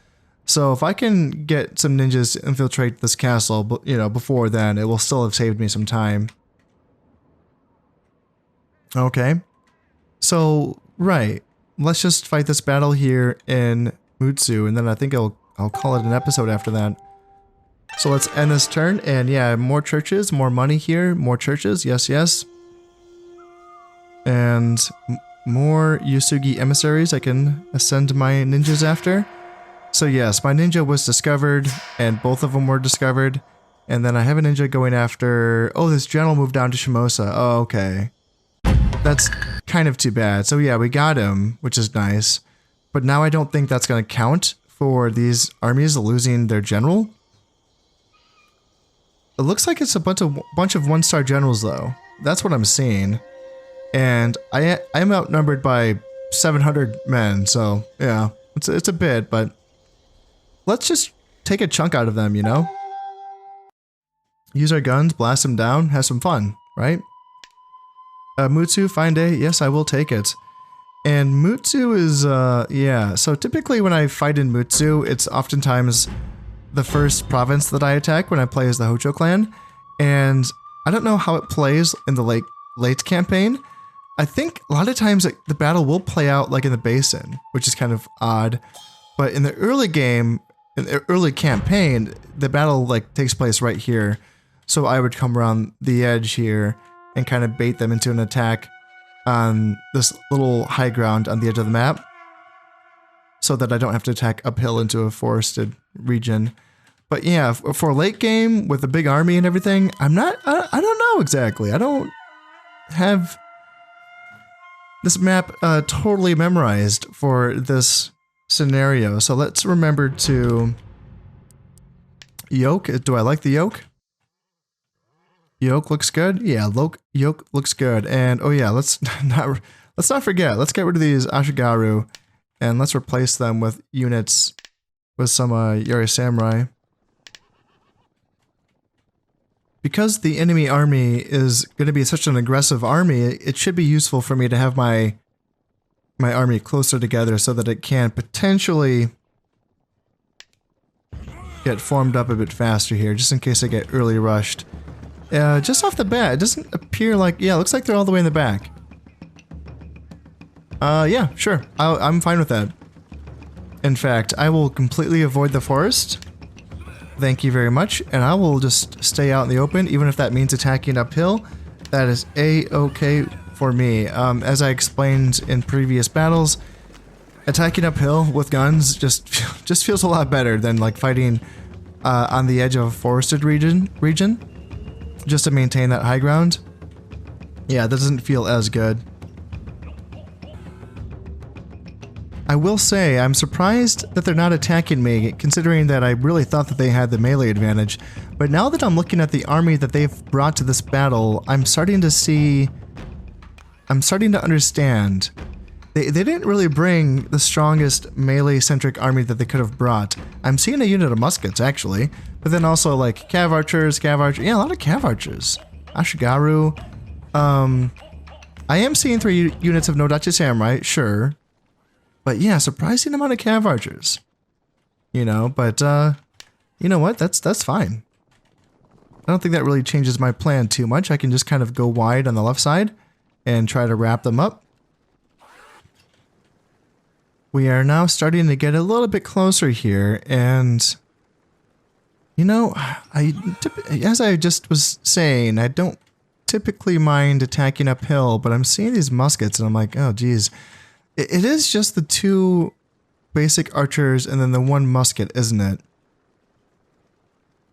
So if I can get some ninjas to infiltrate this castle, but you know, before then, it will still have saved me some time. Okay. So, right. Let's just fight this battle here in Mutsu, and then I think I'll call it an episode after that. So let's end this turn, and yeah, more churches, more money here, more churches, yes, yes. And more Uesugi emissaries I can ascend my ninjas after. So yes, my ninja was discovered, and both of them were discovered. And then I have a ninja going after... Oh, this general moved down to Shimosa. Oh, okay. That's kind of too bad. So yeah, we got him, which is nice. But now I don't think that's going to count for these armies losing their general. It looks like it's a bunch of 1-star generals, though. That's what I'm seeing. And I'm outnumbered by 700 men, so yeah, it's a bit, but let's just take a chunk out of them, you know? Use our guns, blast them down, have some fun, right? Mutsu, fine day, yes, I will take it. And Mutsu is, yeah, so typically when I fight in Mutsu, it's oftentimes the first province that I attack when I play as the Hojo clan, and I don't know how it plays in the late campaign. I think a lot of times the battle will play out like in the basin, which is kind of odd, but in the early game, in the early campaign, the battle like takes place right here, so I would come around the edge here and kind of bait them into an attack on this little high ground on the edge of the map, so that I don't have to attack uphill into a forested region. But yeah, for late game with a big army and everything, I don't know exactly. I don't have this map totally memorized for this scenario. So let's remember to yoke. Do I like the yoke? Yoke looks good. Yeah, yoke looks good. And oh yeah, let's not forget. Let's get rid of these Ashigaru and let's replace them with units with some Yari Samurai. Because the enemy army is going to be such an aggressive army, it should be useful for me to have my army closer together so that it can potentially get formed up a bit faster here, just in case I get early rushed. Just off the bat, it doesn't appear like... Yeah, it looks like they're all the way in the back. Yeah, sure. I'm fine with that. In fact, I will completely avoid the forest. Thank you very much, and I will just stay out in the open, even if that means attacking uphill. That is a-okay for me. As I explained in previous battles, attacking uphill with guns just feels a lot better than like fighting on the edge of a forested region, just to maintain that high ground. Yeah, that doesn't feel as good. I will say, I'm surprised that they're not attacking me, considering that I really thought that they had the melee advantage. But now that I'm looking at the army that they've brought to this battle, I'm starting to understand. They didn't really bring the strongest melee-centric army that they could have brought. I'm seeing a unit of muskets, actually. But then also, like, cav archers. Yeah, a lot of cav archers. Ashigaru. I am seeing 3 units of Nodachi Samurai, sure. But yeah, surprising amount of cav archers. You know, but you know what? That's fine. I don't think that really changes my plan too much. I can just kind of go wide on the left side and try to wrap them up. We are now starting to get a little bit closer here, and you know, as I just was saying, I don't typically mind attacking uphill, but I'm seeing these muskets and I'm like, oh geez. It is just the 2 basic archers and then the 1 musket, isn't it?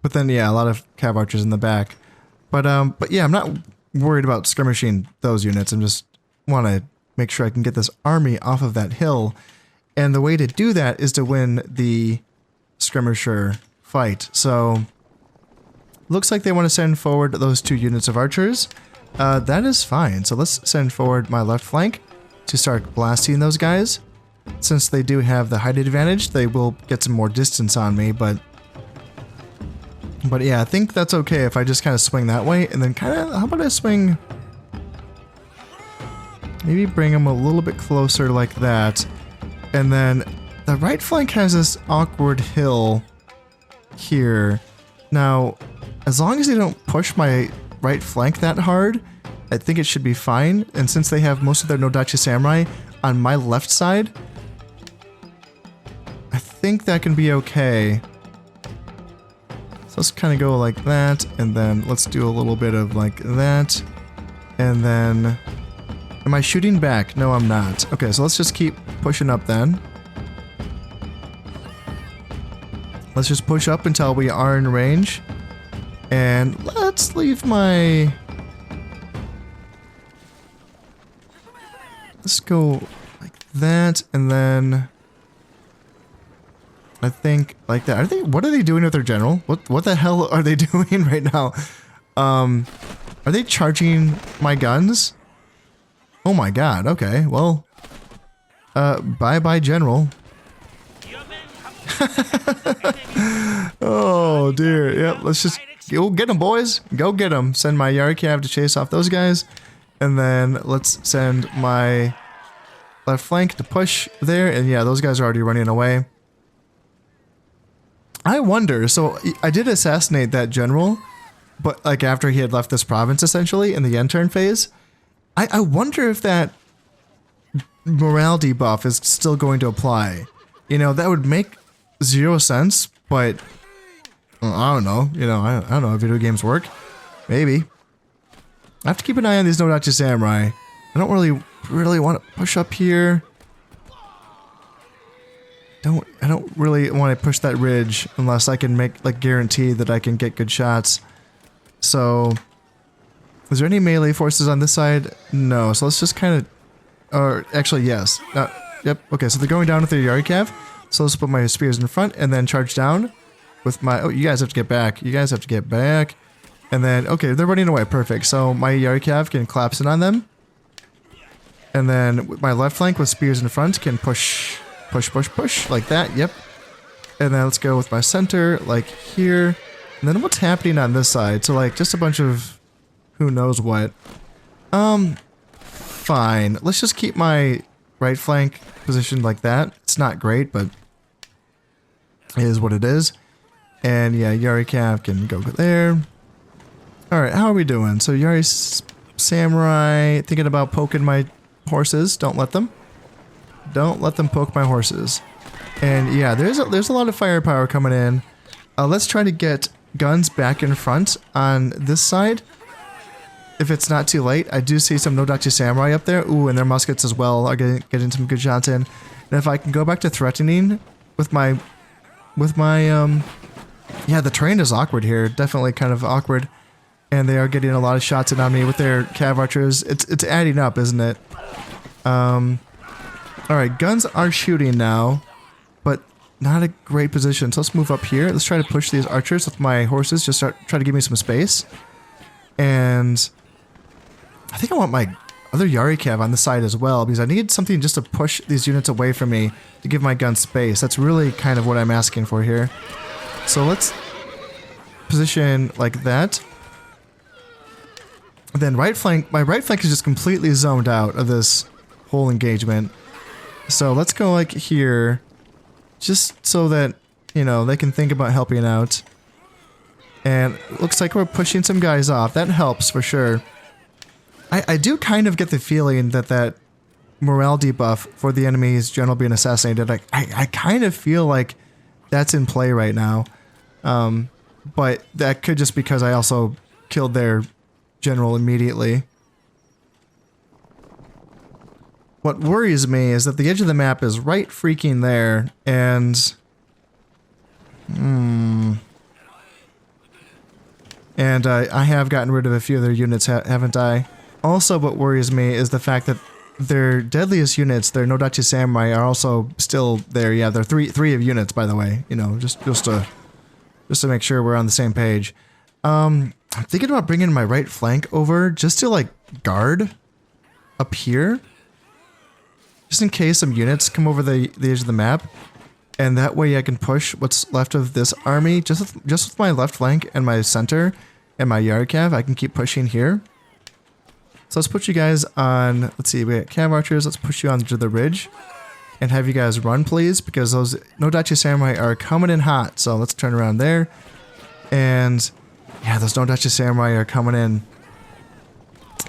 But then, yeah, a lot of cav archers in the back. But yeah, I'm not worried about skirmishing those units. I just want to make sure I can get this army off of that hill. And the way to do that is to win the skirmisher fight. So, looks like they want to send forward those 2 units of archers. That is fine. So let's send forward my left flank to start blasting those guys. Since they do have the height advantage, they will get some more distance on me, but yeah, I think that's okay if I just kind of swing that way, and then kind of, how about I swing, maybe bring them a little bit closer like that, and then the right flank has this awkward hill here. Now, as long as they don't push my right flank that hard, I think it should be fine, and since they have most of their Nodachi Samurai on my left side, I think that can be okay. So let's kind of go like that, and then let's do a little bit of like that, and then... Am I shooting back? No, I'm not. Okay, so let's just keep pushing up then. Let's just push up until we are in range, and let's leave my... Let's go like that, and then I think like that. What are they doing with their general? What the hell are they doing right now? Are they charging my guns? Oh my god, okay, well, bye-bye general. Oh dear, yep, let's just go get them, boys. Go get them. Send my Yari Cav to chase off those guys. And then let's send my left flank to push there. And yeah, those guys are already running away. I wonder, so I did assassinate that general, but like after he had left this province essentially in the end turn phase. I wonder if that morale debuff is still going to apply. You know, that would make 0 sense, but I don't know. You know, I don't know if video games work. Maybe. I have to keep an eye on these Nodachi Samurai. I don't really want to push up here. I don't really want to push that ridge unless I can make like guarantee that I can get good shots. So, is there any melee forces on this side? No. So let's just kind of Or actually, yes. Yep. Okay, so they're going down with their Yari Cav. So let's put my spears in front and then charge down with my... Oh, you guys have to get back. You guys have to get back. And then, okay, they're running away. Perfect. So my Yari Cav can collapse in on them. And then with my left flank with spears in front can push like that. Yep. And then let's go with my center like here. And then what's happening on this side? So like just a bunch of who knows what. Fine. Let's just keep my right flank positioned like that. It's not great, but it is what it is. And yeah, Yari Cav can go there. Alright, how are we doing? So Yari Samurai thinking about poking my horses. Don't let them. Don't let them poke my horses. And yeah, there's a lot of firepower coming in. Let's try to get guns back in front on this side. If it's not too late. I do see some Nodachi Samurai up there. Ooh, and their muskets as well are getting some good shots in. And if I can go back to threatening with my... Yeah, the terrain is awkward here. Definitely kind of awkward. And they are getting a lot of shots in on me with their cav archers. It's adding up, isn't it? Alright, guns are shooting now. But not a great position. So let's move up here. Let's try to push these archers with my horses. Just try to give me some space. And... I think I want my other Yari Cav on the side as well, because I need something just to push these units away from me to give my gun space. That's really kind of what I'm asking for here. So let's position like that. Then right flank, my right flank is just completely zoned out of this whole engagement. So let's go like here, just so that, you know, they can think about helping out. And it looks like we're pushing some guys off. That helps for sure. I do kind of get the feeling that morale debuff for the enemy's general being assassinated, I kind of feel like that's in play right now. But that could just because I also killed their general immediately. What worries me is that the edge of the map is right freaking there, and... And I have gotten rid of a few of their units, haven't I? Also, what worries me is the fact that their deadliest units, their Nodachi Samurai, are also still there. Yeah, they're three of units, by the way. You know, just to make sure we're on the same page. I'm thinking about bringing my right flank over just to like guard up here, just in case some units come over the edge of the map, and that way I can push what's left of this army just with my left flank and my center and my Yari Cav. I can keep pushing here. So let's put you guys on, let's see, we got cav archers, let's push you onto the ridge. And have you guys run, please, because those Nodachi Samurai are coming in hot. So let's turn around there. And yeah, those Nodachi Samurai are coming in.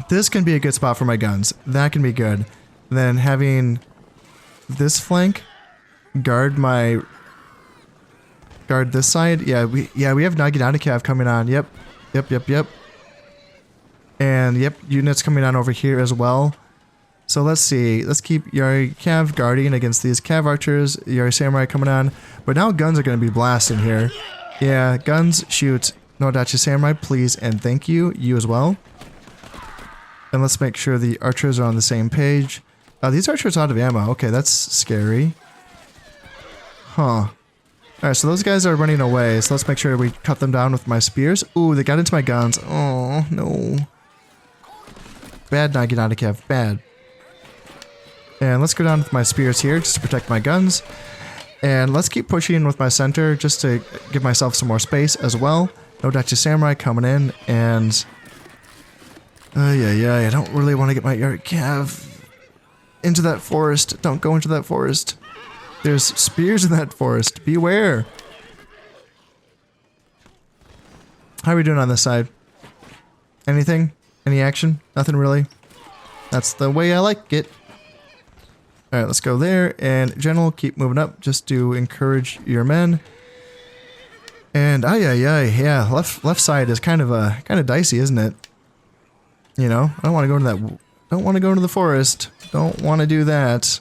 This can be a good spot for my guns. That can be good. Then having this flank guard this side. Yeah, we have Naginata Cav coming on. Yep. And yep, units coming on over here as well. So let's see. Let's keep Yari Cav guarding against these Cav archers. Yari Samurai coming on. But now guns are going to be blasting here. Yeah, guns shoot. Nodachi Samurai, please and thank you. You as well. And let's make sure the archers are on the same page. These archers are out of ammo. Okay, that's scary. Huh. Alright, so those guys are running away. So let's make sure we cut them down with my spears. Ooh, they got into my guns. Oh, no. Bad Naginata Cav, bad. And let's go down with my spears here just to protect my guns. And let's keep pushing with my center just to give myself some more space as well. Nodachi Samurai coming in, and... I don't really want to get my Yari Cav into that forest. Don't go into that forest. There's spears in that forest. Beware. How are we doing on this side? Anything? Any action? Nothing really? That's the way I like it. Alright, let's go there. And General, keep moving up just to encourage your men. And yeah, left side is kind of dicey, isn't it? You know, I don't want to go into that. Don't want to go into the forest. Don't want to do that.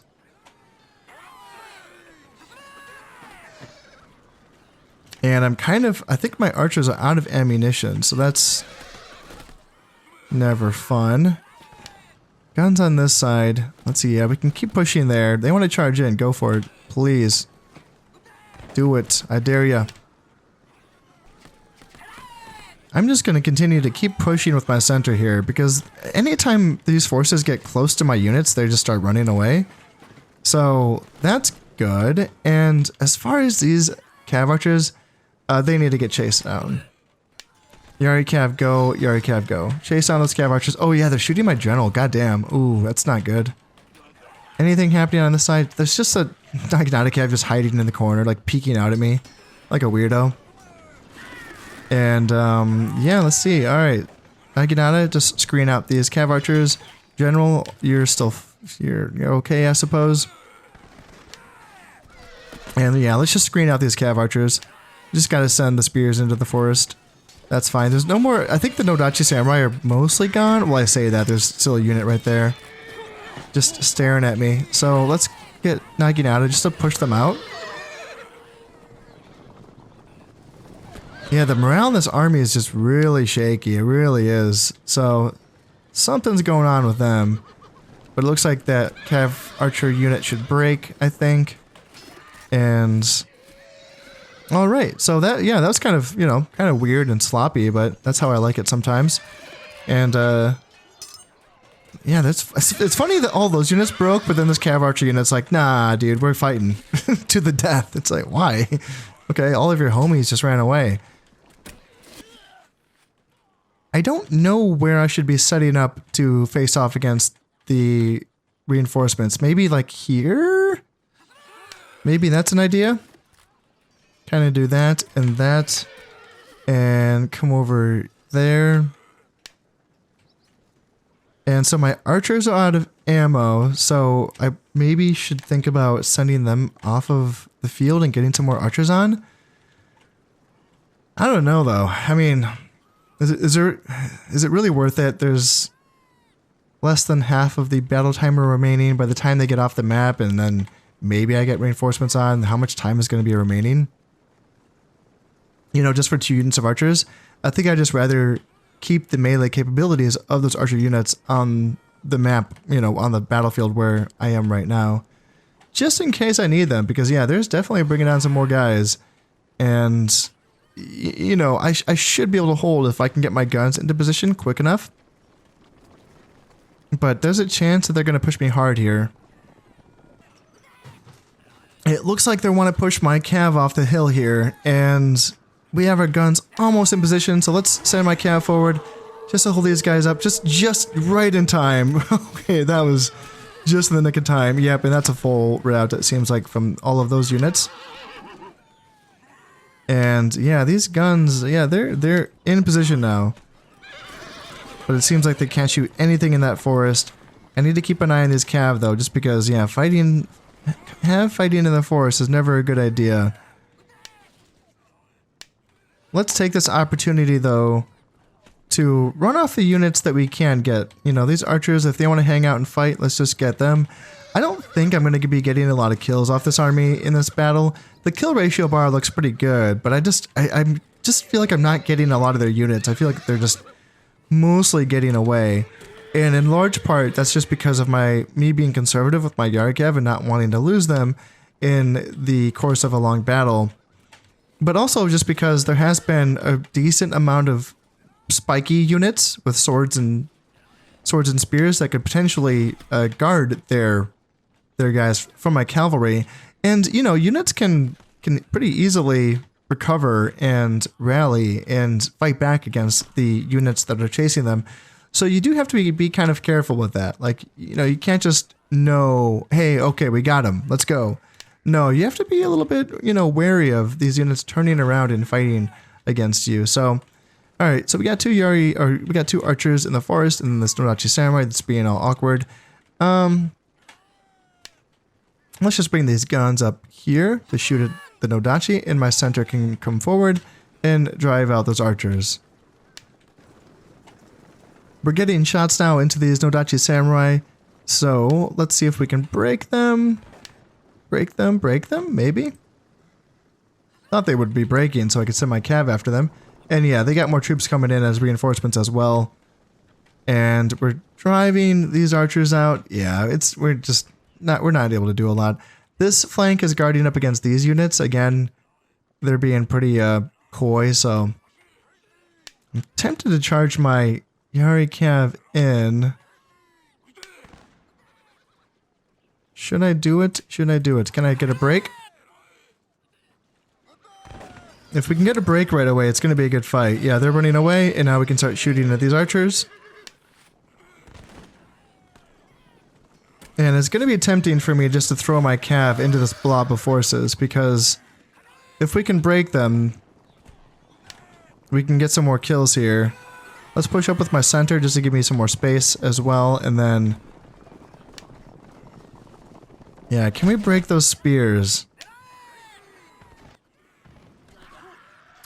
And I think my archers are out of ammunition, so that's never fun. Guns on this side. Let's see, yeah, we can keep pushing there. They want to charge in. Go for it. Please. Do it. I dare ya. I'm just going to continue to keep pushing with my center here, because anytime these forces get close to my units, they just start running away. So that's good. And as far as these cav archers, they need to get chased down. Yari cav go, Yari cav go. Chase down those cav archers. Oh yeah, they're shooting my general. Goddamn. Ooh, that's not good. Anything happening on this side? There's just a Naginata cav just hiding in the corner, like peeking out at me, like a weirdo. And yeah, let's see. All right, Naginata, just screen out these cav archers. General, you're okay, I suppose. And yeah, let's just screen out these cav archers. Just gotta send the spears into the forest. That's fine. There's no more. I think the Nodachi Samurai are mostly gone. Well, I say that. There's still a unit right there, just staring at me. So let's get Naginata just to push them out. Yeah, the morale in this army is just really shaky. It really is. So something's going on with them. But it looks like that cav archer unit should break, I think. And all right, so that, yeah, that was kind of, you know, kind of weird and sloppy, but that's how I like it sometimes. And yeah, it's funny that all those units broke, but then this cav archer unit's like, nah, dude, we're fighting to the death. It's like, why? Okay, all of your homies just ran away. I don't know where I should be setting up to face off against the reinforcements. Maybe like here? Maybe that's an idea? Kind of do that, and come over there. And so my archers are out of ammo, so I maybe should think about sending them off of the field and getting some more archers on. I don't know though. I mean, is it really worth it? There's less than half of the battle timer remaining by the time they get off the map, and then maybe I get reinforcements on. How much time is going to be remaining? You know, just for 2 units of archers, I think I'd just rather keep the melee capabilities of those archer units on the map, you know, on the battlefield where I am right now. Just in case I need them, because yeah, there's definitely bringing on some more guys. And, you know, I should be able to hold if I can get my guns into position quick enough. But there's a chance that they're going to push me hard here. It looks like they want to push my cav off the hill here, and we have our guns almost in position, so let's send my cav forward just to hold these guys up just right in time. Okay, that was just in the nick of time. Yep, and that's a full rout, it seems like, from all of those units. And yeah, these guns, yeah, they're in position now. But it seems like they can't shoot anything in that forest. I need to keep an eye on these cav though, just because, yeah, fighting in the forest is never a good idea. Let's take this opportunity, though, to run off the units that we can get. You know, these archers, if they want to hang out and fight, let's just get them. I don't think I'm going to be getting a lot of kills off this army in this battle. The kill ratio bar looks pretty good, but I just feel like I'm not getting a lot of their units. I feel like they're just mostly getting away. And in large part, that's just because of me being conservative with my Yarikev and not wanting to lose them in the course of a long battle. But also just because there has been a decent amount of spiky units with swords and spears that could potentially guard their guys from my cavalry. And, you know, units can pretty easily recover and rally and fight back against the units that are chasing them. So you do have to be kind of careful with that. Like, you know, you can't just know, hey, okay, we got him, let's go. No, you have to be a little bit, you know, wary of these units turning around and fighting against you. So, all right, so we got two archers in the forest, and then this Nodachi Samurai that's being all awkward. Let's just bring these guns up here to shoot at the Nodachi, and my center can come forward and drive out those archers. We're getting shots now into these Nodachi Samurai, so let's see if we can break them. Break them, maybe? Thought they would be breaking so I could send my cav after them. And yeah, they got more troops coming in as reinforcements as well. And we're driving these archers out. Yeah, we're not able to do a lot. This flank is guarding up against these units. Again, they're being pretty coy, so I'm tempted to charge my Yari Cav in. Should I do it? Should I do it? Can I get a break? If we can get a break right away, it's going to be a good fight. Yeah, they're running away, and now we can start shooting at these archers. And it's going to be tempting for me just to throw my cav into this blob of forces, because if we can break them, we can get some more kills here. Let's push up with my center just to give me some more space as well, and then... yeah, can we break those spears?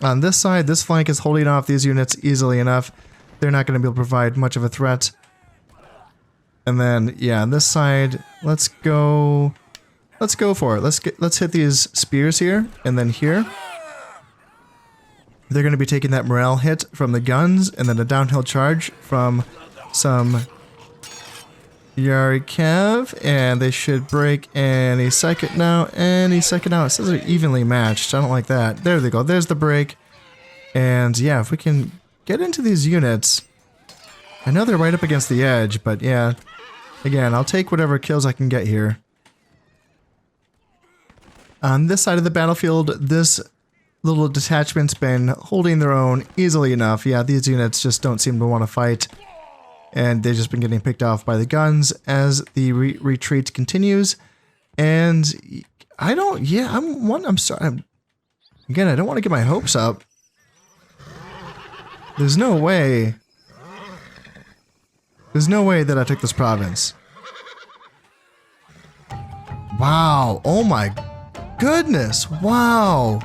On this side, this flank is holding off these units easily enough. They're not going to be able to provide much of a threat. And then, yeah, on this side, let's go for it. Let's hit these spears here, and then here. They're going to be taking that morale hit from the guns, and then a downhill charge from some Yari Cav, and they should break any second now. It says they're evenly matched. I don't like that. There they go. There's the break. And yeah, if we can get into these units. I know they're right up against the edge, but yeah. Again, I'll take whatever kills I can get here. On this side of the battlefield, this little detachment's been holding their own easily enough. Yeah, these units just don't seem to want to fight. And they've just been getting picked off by the guns as the retreat continues. And I'm sorry. Again, I don't want to get my hopes up. There's no way that I took this province. Wow. Oh my goodness. Wow.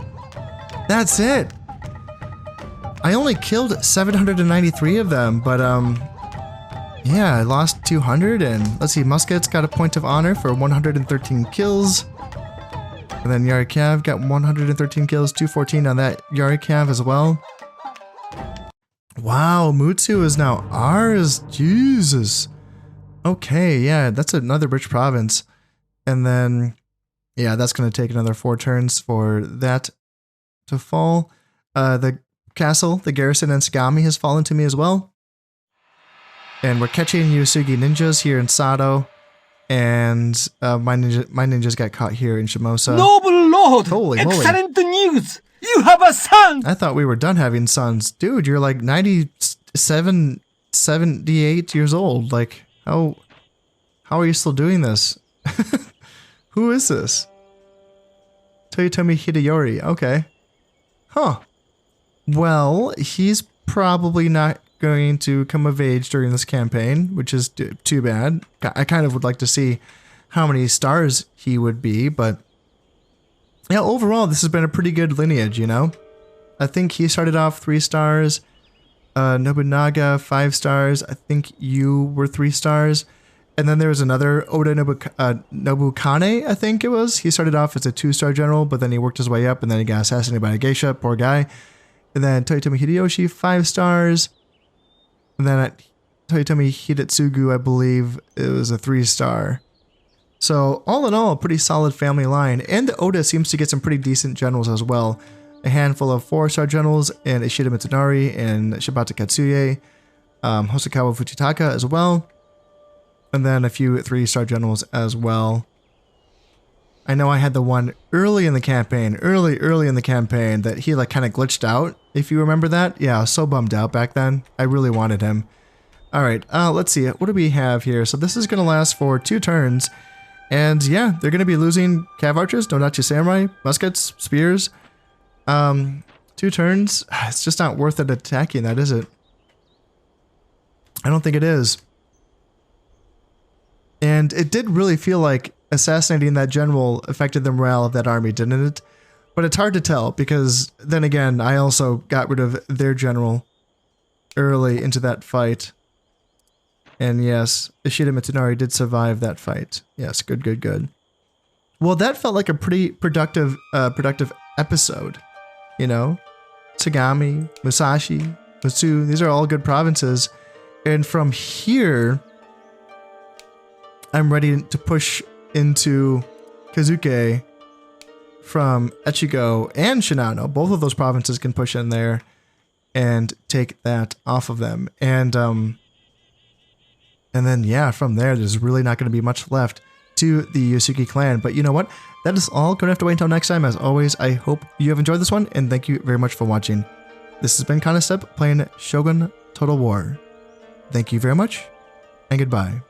That's it. I only killed 793 of them, but yeah, I lost 200, and let's see, Musket's got a point of honor for 113 kills. And then Yari Cav got 113 kills, 214 on that Yari Cav as well. Wow, Mutsu is now ours. Jesus. Okay, yeah, that's another rich province. And then, yeah, that's going to take another 4 turns for that to fall. The castle, the garrison in Sagami has fallen to me as well. And we're catching Uesugi ninjas here in Sato. And my ninjas got caught here in Shimosa. Noble lord! Holy. Excellent news! You have a son! I thought we were done having sons. Dude, you're like 97, 78 years old. Like, how are you still doing this? Who is this? Toyotomi Hideyori. Okay. Huh. Well, he's probably not going to come of age during this campaign, which is too bad. I kind of would like to see how many stars he would be, but yeah, overall, this has been a pretty good lineage, you know? I think he started off 3 stars, Nobunaga 5 stars, I think you were 3 stars, and then there was another Oda Nobukane, I think it was. He started off as a 2-star general, but then he worked his way up, and then he got assassinated by a geisha, poor guy. And then Toyotomi Hideyoshi, 5 stars. And then at Toyotomi Hidetsugu, I believe it was a 3-star. So all in all, a pretty solid family line. And the Oda seems to get some pretty decent generals as well. A handful of 4-star generals in Ishida Mitsunari and Shibata Katsuye. Hosokawa Fujitaka as well. And then a few 3-star generals as well. I know I had the one early in the campaign, early in the campaign, that he like kind of glitched out, if you remember that. Yeah, I was so bummed out back then. I really wanted him. Alright, let's see. What do we have here? So this is going to last for 2 turns. And yeah, they're going to be losing cav archers, Dodachi samurai, muskets, spears. 2 turns. It's just not worth it attacking that, is it? I don't think it is. And it did really feel like assassinating that general affected the morale of that army, didn't it? But it's hard to tell, because then again, I also got rid of their general early into that fight. And yes, Ishida Mitsunari did survive that fight. Yes, good. Well, that felt like a pretty productive episode, you know? Sagami, Musashi, Mutsu, these are all good provinces. And from here, I'm ready to push into Kazuke from Echigo and Shinano. Both of those provinces can push in there and take that off of them. And then, yeah, from there, there's really not going to be much left to the Uesugi clan. But you know what? That is all. Gonna have to wait until next time. As always, I hope you have enjoyed this one, and thank you very much for watching. This has been Conestep playing Shogun Total War. Thank you very much, and goodbye.